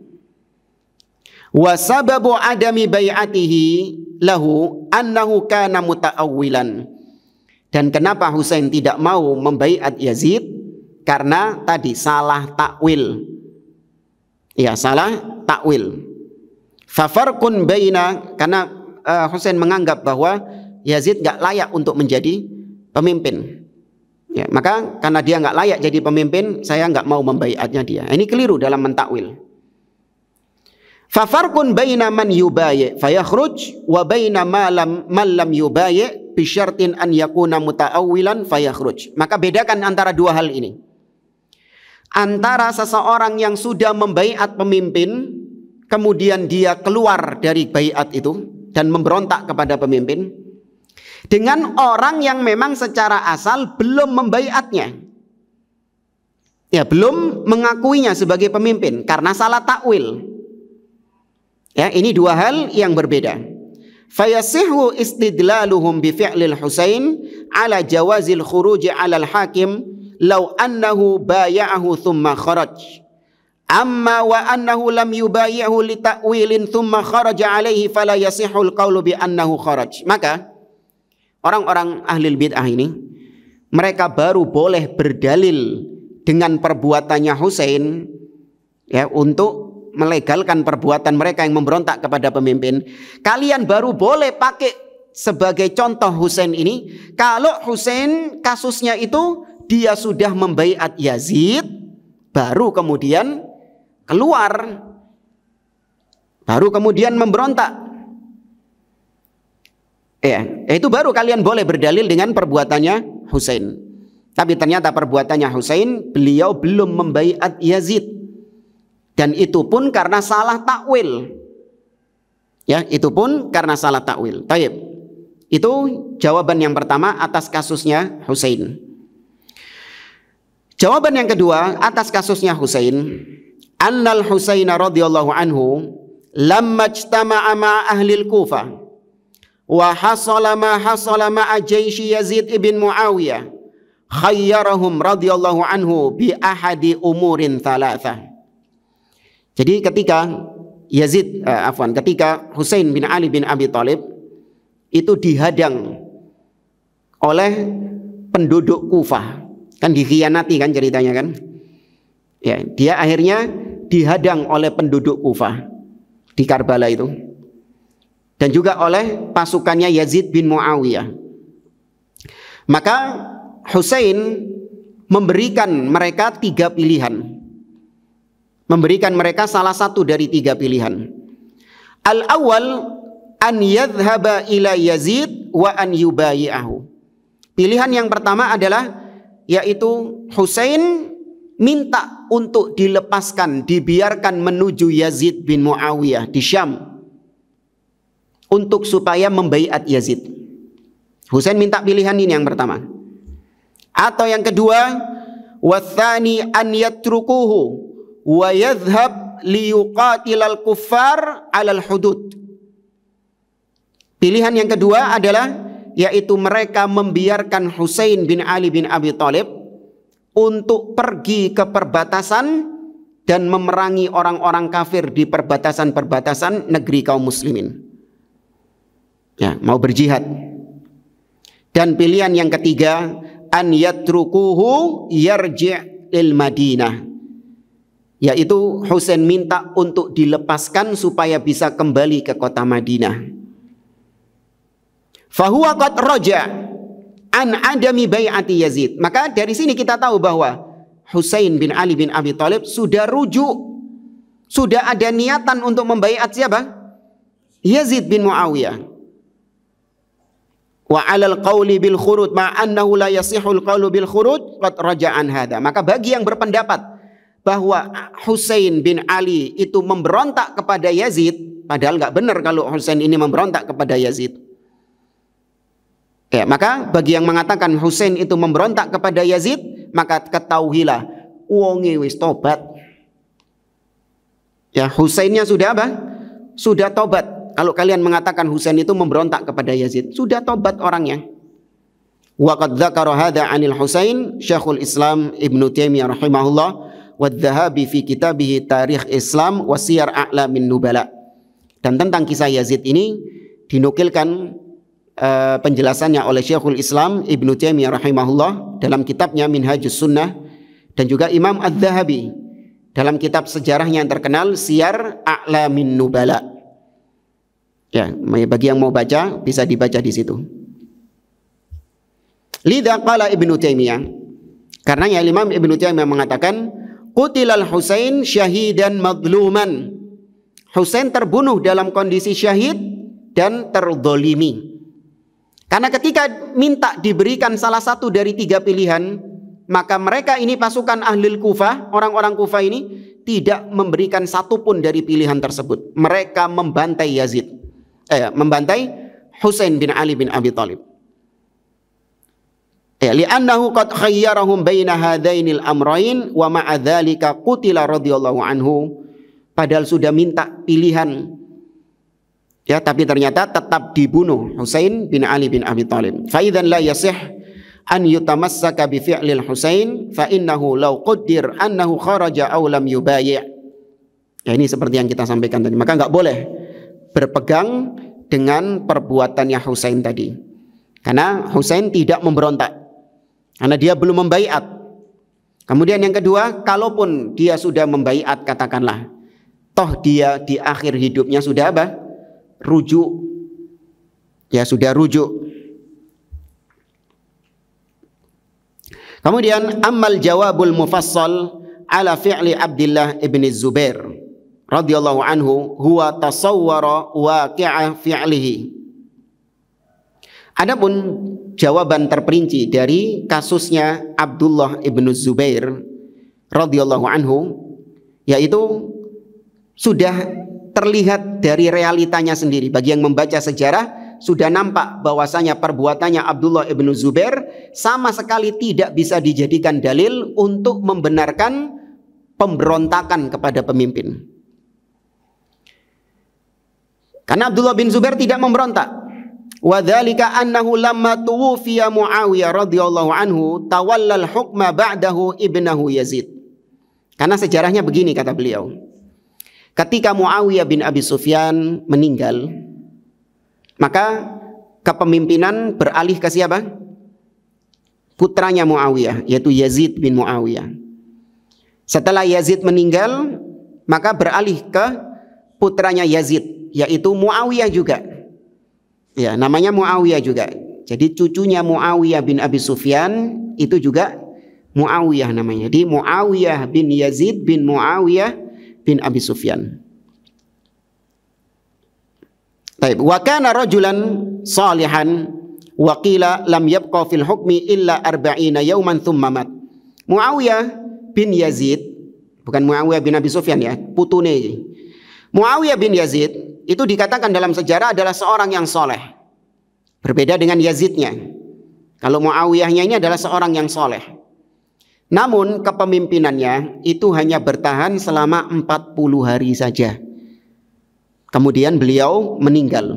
Wa sababu adami bai'atihi lahu annahu kana muta'awwilan. Dan kenapa Husain tidak mau membaiat Yazid? Karena tadi salah takwil. Ya, salah takwil. Fafarqun baina, karena Husain menganggap bahwa Yazid gak layak untuk menjadi pemimpin. Ya, maka karena dia gak layak jadi pemimpin, saya gak mau membaiatnya dia. Ini keliru dalam mentakwil. Fafarqun baina man yubayi' fayakhruj wa baina man lam yubayi' bi syartin an yakuna muta'awwilan fayakhruj. Maka bedakan antara dua hal ini. Antara seseorang yang sudah membaiat pemimpin, kemudian dia keluar dari baiat itu dan memberontak kepada pemimpin, dengan orang yang memang secara asal belum membaiatnya, ya, belum mengakuinya sebagai pemimpin karena salah takwil. Ya, ini dua hal yang berbeda. Fayasihu istidlaluhum bi fi'lil Husain ala jawazil khuruj ala al-hakim law annahu baya'ahu thumma kharaj. Amma wa annahu lam yubayi'hu li ta'wilin thumma kharaja alaihi fala yasihul qawlu bi annahu kharaj. Maka orang-orang ahli bid'ah ini, mereka baru boleh berdalil dengan perbuatannya Husain, ya, untuk melegalkan perbuatan mereka yang memberontak kepada pemimpin. Kalian baru boleh pakai sebagai contoh Husain ini kalau Husain kasusnya itu dia sudah membaiat Yazid, baru kemudian keluar, baru kemudian memberontak. Ya, itu baru kalian boleh berdalil dengan perbuatannya Husain. Tapi ternyata perbuatannya Husain, beliau belum membaiat Yazid. Dan itu pun karena salah takwil. Ya, itu pun karena salah takwil. Taib. Itu jawaban yang pertama atas kasusnya Husain. Jawaban yang kedua atas kasusnya Husain, annal Husain radhiyallahu anhu lamma ijtama'a ma ahli al-Kufah wa hasala ma hasala ma'a jaisy Yazid ibn Muawiyah khayyarahum radhiyallahu anhu bi ahadi umurin thalathah. Jadi ketika ketika Husain bin Ali bin Abi Thalib itu dihadang oleh penduduk Kufah, kan dikhianati kan ceritanya kan, ya, dia akhirnya dihadang oleh penduduk Kufah di Karbala itu, dan juga oleh pasukannya Yazid bin Muawiyah. Maka Husain memberikan mereka tiga pilihan. Memberikan mereka salah satu dari tiga pilihan. Al-awwal an yadhhaba ila Yazid wa an yubayi'ahu. Pilihan yang pertama adalah yaitu Husain minta untuk dilepaskan, dibiarkan menuju Yazid bin Muawiyah di Syam untuk supaya membaiat Yazid. Husain minta pilihan ini yang pertama. Atau yang kedua, watsani an yatrukuhu wa yadhhab liyuqatilal kuffar alal hudud. Pilihan yang kedua adalah yaitu mereka membiarkan Husain bin Ali bin Abi Thalib untuk pergi ke perbatasan dan memerangi orang-orang kafir di perbatasan-perbatasan negeri kaum muslimin. Ya, mau berjihad. Dan pilihan yang ketiga, an yatrukuhu yarji' il Madinah. Yaitu Husain minta untuk dilepaskan supaya bisa kembali ke kota Madinah. Fahuwa qad raja' an adami bai'ati Yazid. Maka dari sini kita tahu bahwa Husain bin Ali bin Abi Thalib sudah rujuk, sudah ada niatan untuk membaiat siapa? Yazid bin Muawiyah. Wa 'alal qawli bil khuruj ma annahu la yasihul qawlu bil khuruj qad raja'an hadza. Maka bagi yang berpendapat bahwa Husain bin Ali itu memberontak kepada Yazid, padahal nggak benar kalau Husain ini memberontak kepada Yazid. Ya, maka bagi yang mengatakan Husain itu memberontak kepada Yazid, maka ketahuilah wonge wis tobat. Ya, Husainnya sudah apa? Sudah tobat. Kalau kalian mengatakan Husain itu memberontak kepada Yazid, sudah tobat orangnya. Wa qad dzakara hadza 'anil Husain Syekhul Islam Ibnu Taimiyah rahimahullah wa Adz-Dzahabi fi kitabih Tarikh Islam wa Siyar A'lamin Nubala. Dan tentang kisah Yazid ini dinukilkan penjelasannya oleh Syekhul Islam Ibnu Taimiyah rahimahullah dalam kitabnya Minhajus Sunnah, dan juga Imam Adz-Dzahabi dalam kitab sejarahnya yang terkenal Siyar A'lamin Nubala. Ya, bagi yang mau baca bisa dibaca di situ. Lidza qala Ibnu Taimiyah, karena Imam Ibnu Taimiyah mengatakan qutilal Husain syahidan madluman. Husain terbunuh dalam kondisi syahid dan terzalimi. Karena ketika minta diberikan salah satu dari 3 pilihan, maka mereka ini pasukan Ahlul Kufah, orang-orang Kufah ini tidak memberikan satupun dari pilihan tersebut. Mereka membantai membantai Husain bin Ali bin Abi Thalib. Li'annahu qad khayyarahum baina hadainil amrayn wa ma'a dzalika qutila radhiyallahu anhu. Padahal sudah minta pilihan. Ya, tapi ternyata tetap dibunuh Husain bin Ali bin Abi Thalib. Fa idzan la yasih an yutamassaka bi fi'lil Husain fa innahu law qaddir annahu kharaja aw lam yubayyi'. Ya, ini seperti yang kita sampaikan tadi. Maka enggak boleh berpegang dengan perbuatannya Husain tadi. Karena Husain tidak memberontak. Karena dia belum membaiat. Kemudian yang kedua, kalaupun dia sudah membaiat, katakanlah, toh dia di akhir hidupnya sudah apa? Rujuk. Ya, sudah rujuk. Kemudian ammal jawabul mufassal ala fi'li Abdullah ibn Zubair radhiyallahu anhu huwa tasawwara waqi'a fi'lihi. Adapun jawaban terperinci dari kasusnya Abdullah ibn Zubair radhiyallahu anhu, yaitu sudah terlihat dari realitanya sendiri. Bagi yang membaca sejarah sudah nampak bahwasanya perbuatannya Abdullah ibn Zubair sama sekali tidak bisa dijadikan dalil untuk membenarkan pemberontakan kepada pemimpin. Karena Abdullah bin Zubair tidak memberontak. Wa dzalika annahu lamma tuwfiya Muawiyah radhiyallahu anhu tawallal hukma ba'dahu ibnahu Yazid. Karena sejarahnya begini kata beliau. Ketika Muawiyah bin Abi Sufyan meninggal, maka kepemimpinan beralih ke siapa? Putranya Muawiyah, yaitu Yazid bin Muawiyah. Setelah Yazid meninggal, maka beralih ke putranya Yazid, yaitu Muawiyah juga. Ya, namanya Muawiyah juga. Jadi cucunya Muawiyah bin Abi Sufyan itu juga Muawiyah namanya. Jadi Muawiyah bin Yazid bin Muawiyah bin Abi Sufyan. Baik, wa kana rajulan salihan wa qila lam yabqa fil hukmi illa 40 yawman thumma mat. Muawiyah bin Yazid, bukan Muawiyah bin Abi Sufyan ya, putune. Muawiyah bin Yazid itu dikatakan dalam sejarah adalah seorang yang soleh. Berbeda dengan Yazidnya. Kalau Muawiyahnya ini adalah seorang yang soleh. Namun kepemimpinannya itu hanya bertahan selama 40 hari saja. Kemudian beliau meninggal.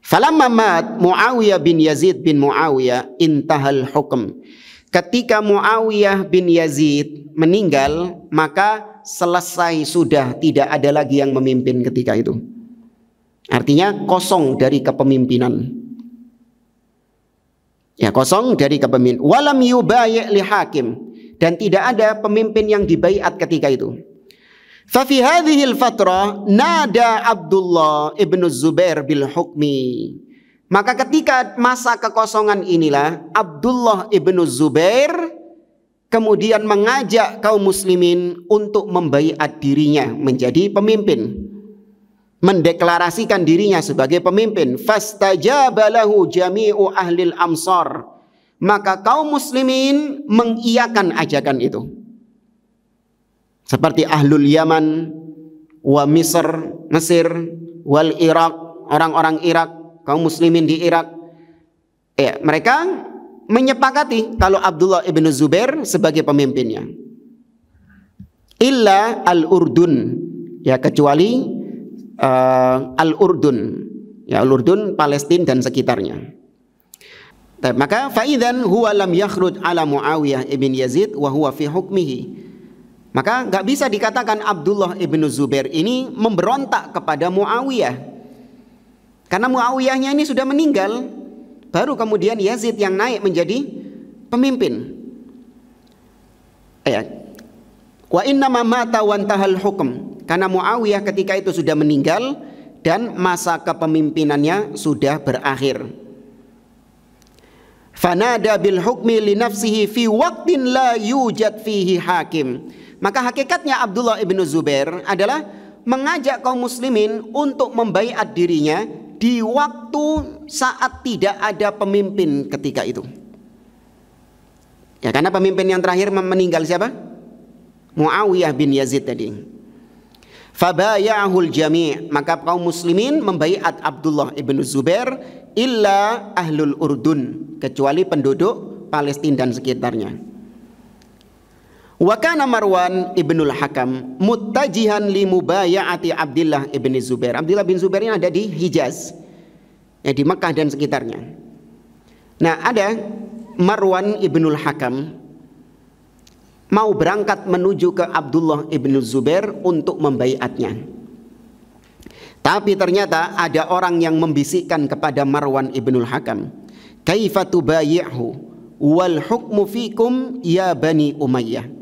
Falamma mat Muawiyah bin Yazid bin Muawiyah intahal hukm. Ketika Muawiyah bin Yazid meninggal, maka selesai sudah, tidak ada lagi yang memimpin ketika itu. Artinya kosong dari kepemimpinan. Ya, kosong dari kepemimpinan. Walam yubai' li hakim, dan tidak ada pemimpin yang dibaiat ketika itu. Fa fi hadhil fatrah nada Abdullah ibn Zubair bil hukmi. Maka ketika masa kekosongan inilah Abdullah ibn Zubair kemudian mengajak kaum muslimin untuk membaiat dirinya menjadi pemimpin, mendeklarasikan dirinya sebagai pemimpin. Fastajaba lahu jami'u ahlil amsar. Maka kaum muslimin mengiyakan ajakan itu. Seperti ahlul Yaman, wa Mesir, wal Irak, orang-orang Irak, kaum muslimin di Irak, Ya, mereka menyepakati kalau Abdullah ibn Zubair sebagai pemimpinnya. Illa al-Urdun, ya kecuali al-Urdun, ya al-Urdun Palestina dan sekitarnya. Maka faidan huwa lam yakhruj ala Muawiyah ibn Yazid wa huwa fi hukmihi. Maka nggak bisa dikatakan Abdullah ibn Zubair ini memberontak kepada Muawiyah, karena Muawiyahnya ini sudah meninggal, baru kemudian Yazid yang naik menjadi pemimpin. Wa innama mata wantahal hukum, karena Muawiyah ketika itu sudah meninggal dan masa kepemimpinannya sudah berakhir. Fanada bil hukmi li nafsihi fi waqtin la yujad fihi hakim. Maka hakikatnya Abdullah ibn Zubair adalah mengajak kaum muslimin untuk membaiat dirinya di waktu saat tidak ada pemimpin ketika itu. Ya, karena pemimpin yang terakhir meninggal siapa? Muawiyah bin Yazid tadi. Fabaya'ahul jami', maka kaum muslimin membaiat Abdullah ibn Zubair illa ahlul Urdun, kecuali penduduk Palestina dan sekitarnya. Wa kana Marwan ibnul Hakam muttajihan li mubaya'ati Abdullah ibn Zubair. Abdullah bin Zubair ini ada di Hijaz, ya di Mekah dan sekitarnya. Nah, ada Marwan ibnul Hakam mau berangkat menuju ke Abdullah ibn Zubair untuk membaiatnya. Tapi ternyata ada orang yang membisikkan kepada Marwan ibnul Hakam, "Kaifa tubayi'hu wal hukmu fikum ya Bani Umayyah."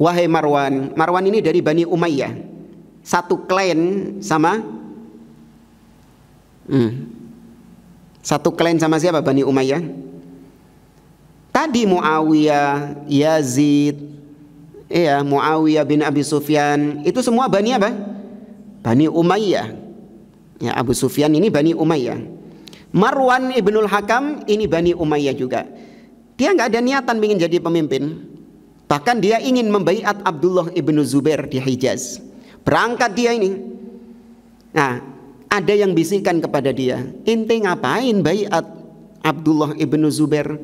Wahai Marwan, Marwan ini dari Bani Umayyah, satu klan sama siapa Bani Umayyah? Tadi Muawiyah, Yazid, Muawiyah bin Abi Sufyan, itu semua Bani apa? Bani Umayyah. Ya, Abu Sufyan ini Bani Umayyah. Marwan ibnul Hakam ini Bani Umayyah juga. Dia nggak ada niatan ingin jadi pemimpin. Bahkan dia ingin membaiat Abdullah ibn Zubair di Hijaz. Berangkat dia ini. Nah, ada yang bisikan kepada dia, "Ente ngapain baiat Abdullah ibn Zubair?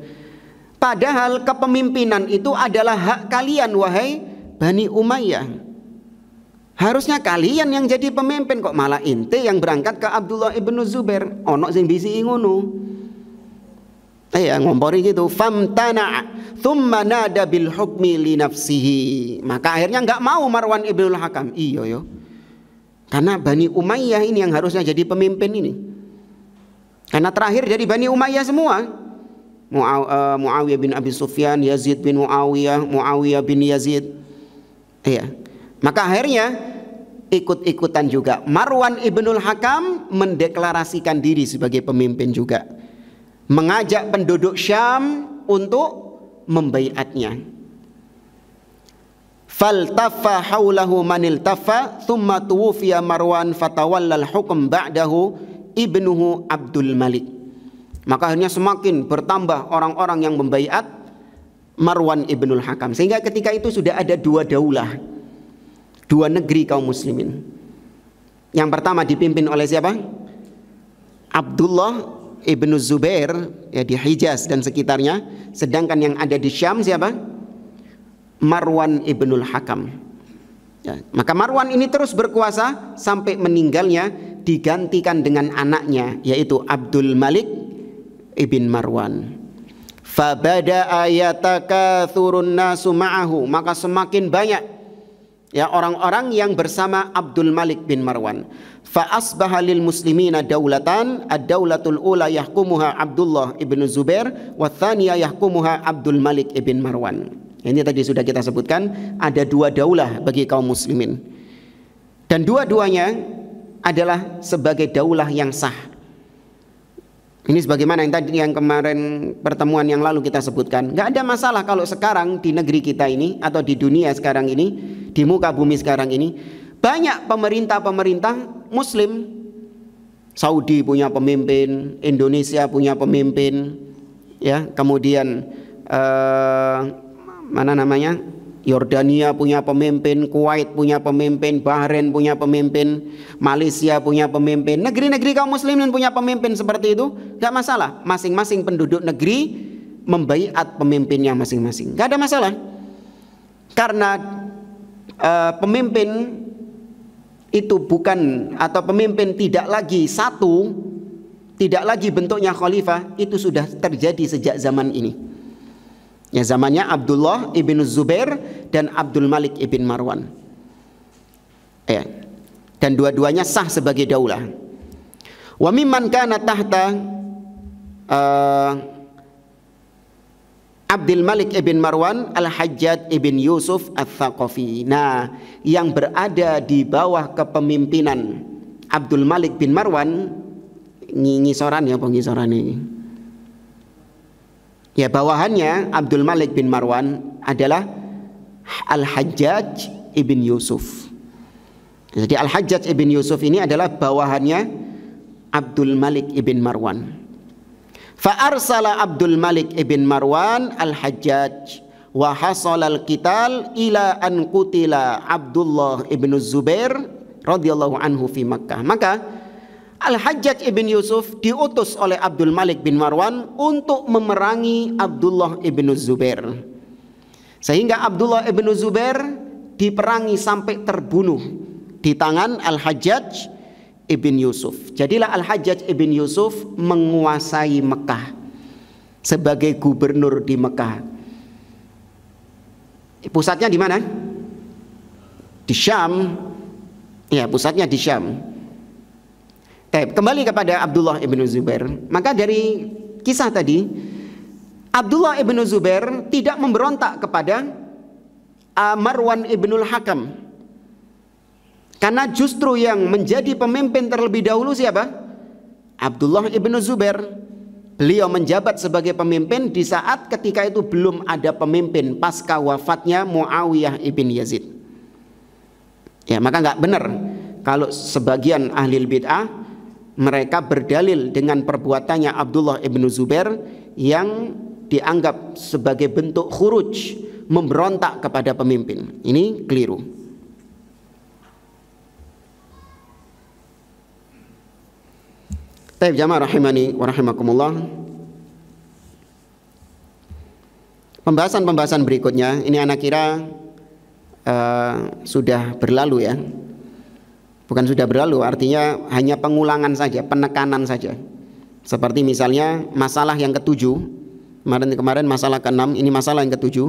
Padahal kepemimpinan itu adalah hak kalian, wahai Bani Umayyah. Harusnya kalian yang jadi pemimpin, kok malah ente yang berangkat ke Abdullah ibn Zubair." Ono sing bisi ngono. Ngompori gitu. Famtana thumma nada bil hukmi li nafsihi. Maka akhirnya enggak mau Marwan ibnul Hakam. Iya. Karena Bani Umayyah ini yang harusnya jadi pemimpin ini. Karena terakhir dari Bani Umayyah semua. Muawiyah bin Abi Sufyan, Yazid bin Muawiyah, Muawiyah bin Yazid. Maka akhirnya ikut-ikutan juga. Marwan ibnul Hakam mendeklarasikan diri sebagai pemimpin juga, mengajak penduduk Syam untuk membaiatnya. Faltaffa haulahu manil taffa thumma tuwfiya Marwan fatawallal hukm ba'dahu ibnuhu Abdul Malik. Maka akhirnya semakin bertambah orang-orang yang membaiat Marwan ibnul Hakam, sehingga ketika itu sudah ada dua daulah, dua negeri kaum muslimin. Yang pertama dipimpin oleh siapa? Abdullah ibn Zubair, ya, di Hijaz dan sekitarnya. Sedangkan yang ada di Syam siapa? Marwan ibnul Hakam. Ya, maka Marwan ini terus berkuasa sampai meninggalnya, digantikan dengan anaknya, yaitu Abdul Malik ibn Marwan. Fabada'a yatakathurun nasu ma'ahu, maka semakin banyak, ya, orang-orang yang bersama Abdul Malik bin Marwan. Fa asbaha lil muslimina daulatan, ad-daulatul ula yahkumuha Abdullah ibn Zubair wa tsaniyah yahkumuha Abdul Malik ibn Marwan. Ini tadi sudah kita sebutkan, ada dua daulah bagi kaum muslimin, dan dua-duanya adalah sebagai daulah yang sah. Ini sebagaimana yang kemarin pertemuan yang lalu kita sebutkan. Gak ada masalah kalau sekarang di negeri kita ini, atau di dunia sekarang ini, di muka bumi sekarang ini, banyak pemerintah-pemerintah muslim. Saudi punya pemimpin, Indonesia punya pemimpin, ya, kemudian Yordania punya pemimpin, Kuwait punya pemimpin, Bahrain punya pemimpin, Malaysia punya pemimpin, negeri-negeri kaum muslimin punya pemimpin seperti itu, gak masalah. Masing-masing penduduk negeri membaiat pemimpinnya masing-masing, gak ada masalah. Karena pemimpin itu bukan, atau pemimpin tidak lagi satu, tidak lagi bentuknya khalifah, itu sudah terjadi sejak zaman ini. Ya, zamannya Abdullah ibn Zubair dan Abdul Malik ibn Marwan. Ya. Dan dua-duanya sah sebagai daulah. Wa mimman kana tahta Abdul Malik ibn Marwan Al-Hajjaj ibn Yusuf Al-Thaqafi. Nah, yang berada di bawah kepemimpinan Abdul Malik bin Marwan, ngisoran ya pengisoran ini. Ya, bawahannya Abdul Malik bin Marwan adalah Al-Hajjaj ibn Yusuf. Jadi Al-Hajjaj ibn Yusuf ini adalah bawahannya Abdul Malik ibn Marwan. Fa'arsala Abdul Malik ibn Marwan Al-Hajjaj wa hasala al-qital ila an qutila Abdullah ibn Zubair radhiyallahu anhu fi Makkah. Maka Al-Hajjaj ibn Yusuf diutus oleh Abdul Malik bin Marwan untuk memerangi Abdullah ibn Zubair. Sehingga Abdullah ibn Zubair diperangi sampai terbunuh di tangan Al-Hajjaj ibn Yusuf. Jadilah Al-Hajjaj ibn Yusuf menguasai Mekah sebagai gubernur di Mekah. Pusatnya di mana? Di Syam. Ya, pusatnya di Syam. Kembali kepada Abdullah ibn Zubair. Maka dari kisah tadi, Abdullah ibn Zubair tidak memberontak kepada Marwan ibnul Hakam, karena justru yang menjadi pemimpin terlebih dahulu siapa? Abdullah ibn Zubair. Beliau menjabat sebagai pemimpin di saat ketika itu belum ada pemimpin pasca wafatnya Muawiyah ibn Yazid. Ya, maka nggak benar kalau sebagian ahli bid'ah mereka berdalil dengan perbuatannya Abdullah ibn Zubair yang dianggap sebagai bentuk khuruj, memberontak kepada pemimpin. Ini keliru. Taib jamaah rahimani wa rahimakumullah. Pembahasan-pembahasan berikutnya ini anak kira sudah berlalu ya. Bukan sudah berlalu, artinya hanya pengulangan saja, penekanan saja. Seperti misalnya masalah yang ketujuh, kemarin masalah ke-6, ini masalah yang ketujuh,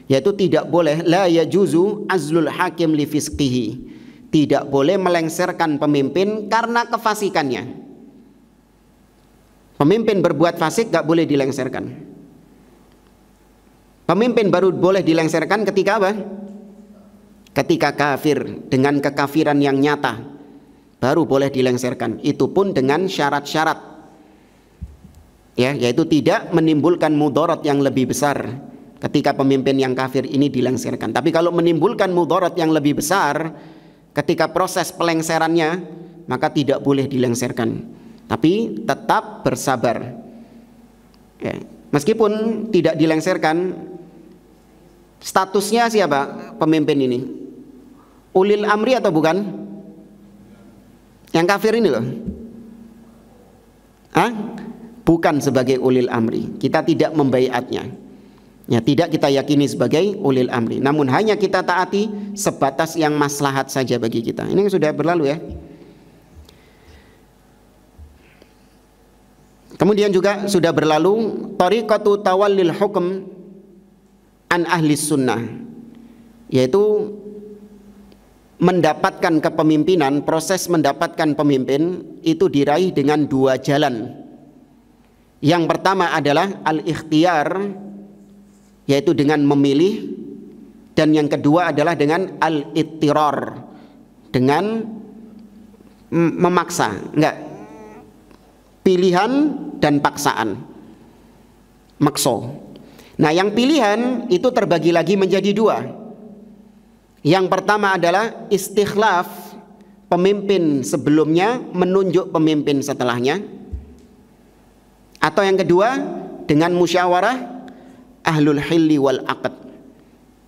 yaitu tidak boleh la yajuzu azlul hakim li fisqihi. Tidak boleh melengsarkan pemimpin karena kefasikannya. Pemimpin berbuat fasik gak boleh dilengsarkan. Pemimpin baru boleh dilengsarkan ketika apa? Ketika kafir, dengan kekafiran yang nyata, baru boleh dilengsarkan. Itu pun dengan syarat-syarat, ya, yaitu tidak menimbulkan mudarat yang lebih besar ketika pemimpin yang kafir ini dilengsarkan. Tapi kalau menimbulkan mudarat yang lebih besar ketika proses pelengserannya, maka tidak boleh dilengsarkan. Tapi tetap bersabar. Ya, meskipun tidak dilengsarkan, statusnya siapa pemimpin ini? Ulil amri atau bukan? Yang kafir ini loh. Bukan sebagai ulil amri. Kita tidak membaiatnya. Ya, tidak kita yakini sebagai ulil amri. Namun hanya kita taati sebatas yang maslahat saja bagi kita. Ini sudah berlalu ya. Kemudian juga sudah berlalu tariqatu tawallil hukm an ahli sunnah, yaitu mendapatkan kepemimpinan, proses mendapatkan pemimpin itu diraih dengan dua jalan. Yang pertama adalah al-ikhtiyar, yaitu dengan memilih, dan yang kedua adalah dengan al-ittirar, dengan memaksa. Enggak, pilihan dan paksaan, makso. Nah, yang pilihan itu terbagi lagi menjadi dua. Yang pertama adalah istikhlaf, pemimpin sebelumnya menunjuk pemimpin setelahnya. Atau yang kedua dengan musyawarah ahlul hilli wal aqd,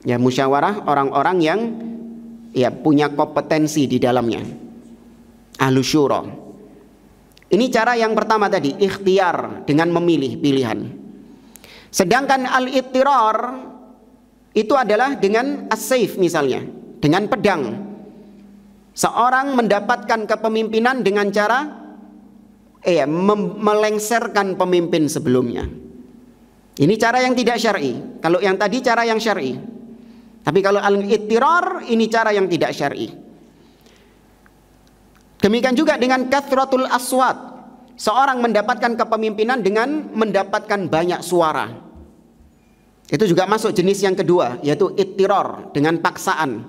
Ya, musyawarah orang-orang yang ya punya kompetensi di dalamnya. Ahlus syura. Ini cara yang pertama tadi, ikhtiar dengan memilih pilihan. Sedangkan al-ittirar itu adalah dengan as-saif misalnya, dengan pedang. Seorang mendapatkan kepemimpinan dengan cara melengsarkan pemimpin sebelumnya. Ini cara yang tidak syar'i. Kalau yang tadi cara yang syar'i. Tapi kalau al-ittirar ini cara yang tidak syar'i. Demikian juga dengan kathratul aswat. Seorang mendapatkan kepemimpinan dengan mendapatkan banyak suara. Itu juga masuk jenis yang kedua, yaitu ittirar, dengan paksaan.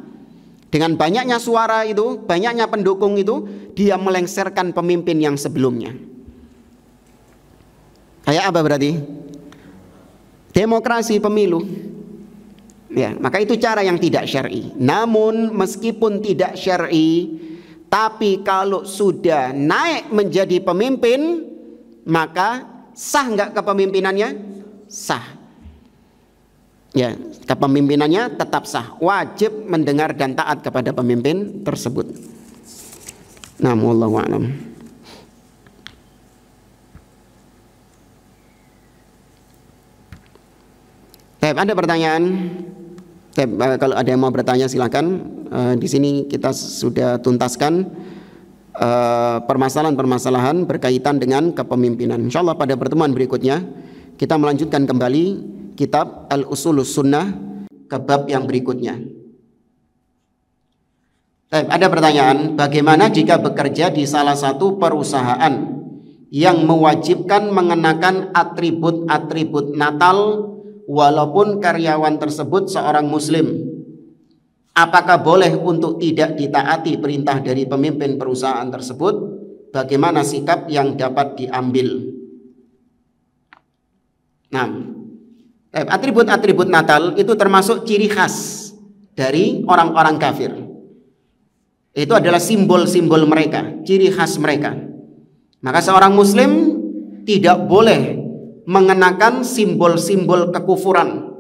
Dengan banyaknya suara itu, banyaknya pendukung itu, dia melengsarkan pemimpin yang sebelumnya. Kayak apa berarti? Demokrasi pemilu. Ya, maka itu cara yang tidak syar'i. Namun meskipun tidak syar'i, tapi kalau sudah naik menjadi pemimpin, maka sah nggak kepemimpinannya? Sah. Ya, kepemimpinannya tetap sah. Wajib mendengar dan taat kepada pemimpin tersebut. Nah, wallahu a'lam. Ada pertanyaan? Kalau ada yang mau bertanya silakan. Di sini kita sudah tuntaskan permasalahan-permasalahan berkaitan dengan kepemimpinan. Insyaallah pada pertemuan berikutnya kita melanjutkan kembali kitab Al-Usulus Sunnah ke bab yang berikutnya. Ada pertanyaan, bagaimana jika bekerja di salah satu perusahaan yang mewajibkan mengenakan atribut-atribut Natal walaupun karyawan tersebut seorang muslim? Apakah boleh untuk tidak ditaati perintah dari pemimpin perusahaan tersebut? Bagaimana sikap yang dapat diambil? Nah, atribut-atribut Natal itu termasuk ciri khas dari orang-orang kafir. Itu adalah simbol-simbol mereka, ciri khas mereka. Maka seorang muslim tidak boleh mengenakan simbol-simbol kekufuran.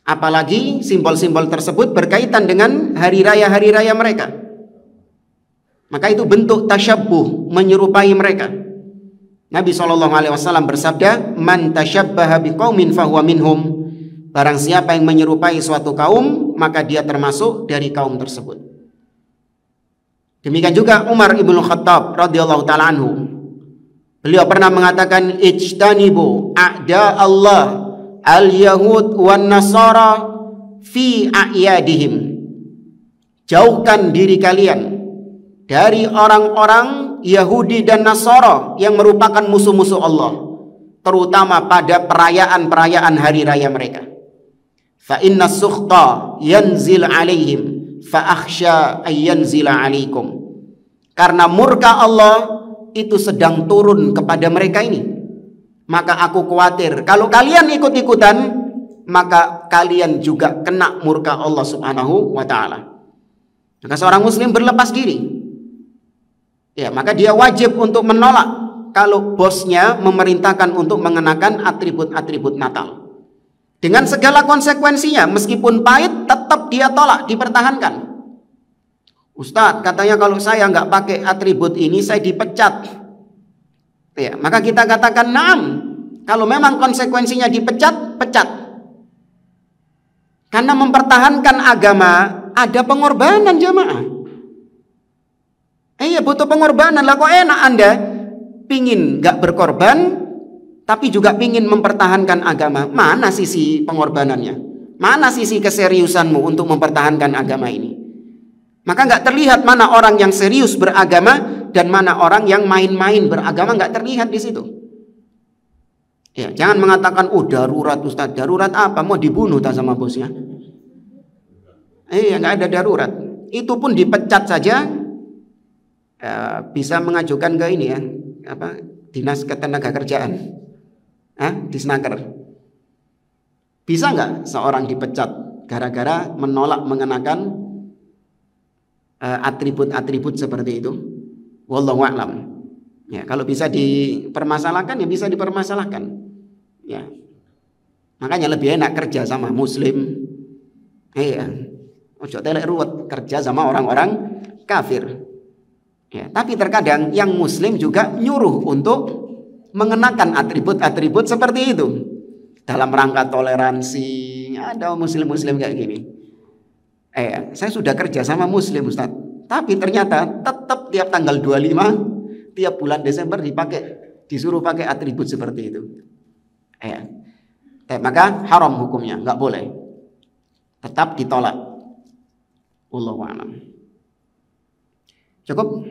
Apalagi simbol-simbol tersebut berkaitan dengan hari raya mereka. Maka itu bentuk tasyabbuh, menyerupai mereka. Nabi SAW bersabda, "Man tasyabbaha biqaumin fahuwa minhum." Barang siapa yang menyerupai suatu kaum, maka dia termasuk dari kaum tersebut. Demikian juga Umar ibnu Khattab radhiyallahu taala anhu. Beliau pernah mengatakan, "Ijtanibu a'da Allah al-yahud wan nasara fi a'yadihim." Jauhkan diri kalian dari orang-orang Yahudi dan Nasara yang merupakan musuh-musuh Allah, terutama pada perayaan-perayaan hari raya mereka. Fa inna sukhta yanzil alaihim fa akhsha ay yanzila alaikum. Karena murka Allah itu sedang turun kepada mereka ini. Maka aku khawatir kalau kalian ikut-ikutan, maka kalian juga kena murka Allah Subhanahu wa taala. Maka seorang muslim berlepas diri. Ya, maka dia wajib untuk menolak kalau bosnya memerintahkan untuk mengenakan atribut-atribut Natal. Dengan segala konsekuensinya, meskipun pahit, tetap dia tolak, dipertahankan. Ustadz, katanya kalau saya nggak pakai atribut ini, saya dipecat. Ya, maka kita katakan, "Naam." Kalau memang konsekuensinya dipecat, pecat. Karena mempertahankan agama ada pengorbanan jamaah. Iya, butuh pengorbanan. Lah kok enak Anda pingin gak berkorban tapi juga pingin mempertahankan agama? Mana sisi pengorbanannya? Mana sisi keseriusanmu untuk mempertahankan agama ini? Maka gak terlihat mana orang yang serius beragama dan mana orang yang main-main beragama. Gak terlihat di situ. Ya, jangan mengatakan, "Oh darurat Ustaz." Darurat apa? Mau dibunuh tak sama bosnya? Iya, gak ada darurat. Itu pun dipecat saja. Bisa mengajukan ke ini ya, Dinas Ketenagakerjaan, Disnaker. Bisa nggak seorang dipecat gara-gara menolak mengenakan atribut-atribut seperti itu? Wallahu a'lam. Ya, kalau bisa dipermasalahkan ya bisa dipermasalahkan. Ya, makanya lebih enak kerja sama muslim, Iya. Ojo telek ruwet kerja sama orang-orang kafir. Ya, tapi terkadang yang muslim juga nyuruh untuk mengenakan atribut-atribut seperti itu. Dalam rangka toleransi, ada muslim-muslim kayak gini. Saya sudah kerja sama muslim Ustaz. Tapi ternyata tetap tiap tanggal 25, tiap bulan Desember disuruh pakai atribut seperti itu. Maka haram hukumnya, nggak boleh. Tetap ditolak. Wallahu a'lam. Cukup?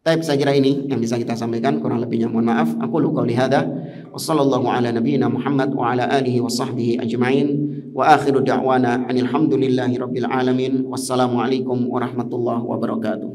Baik, saya kira ini yang bisa kita sampaikan, kurang lebihnya mohon maaf. Aku qouli hadza wa sallallahu ala nabiyyina Muhammad wa ala alihi wa sahbihi ajma'in wa akhiru da'wana anil hamdulillahi rabbil alamin. Wassalamu alaikum warahmatullahi wabarakatuh.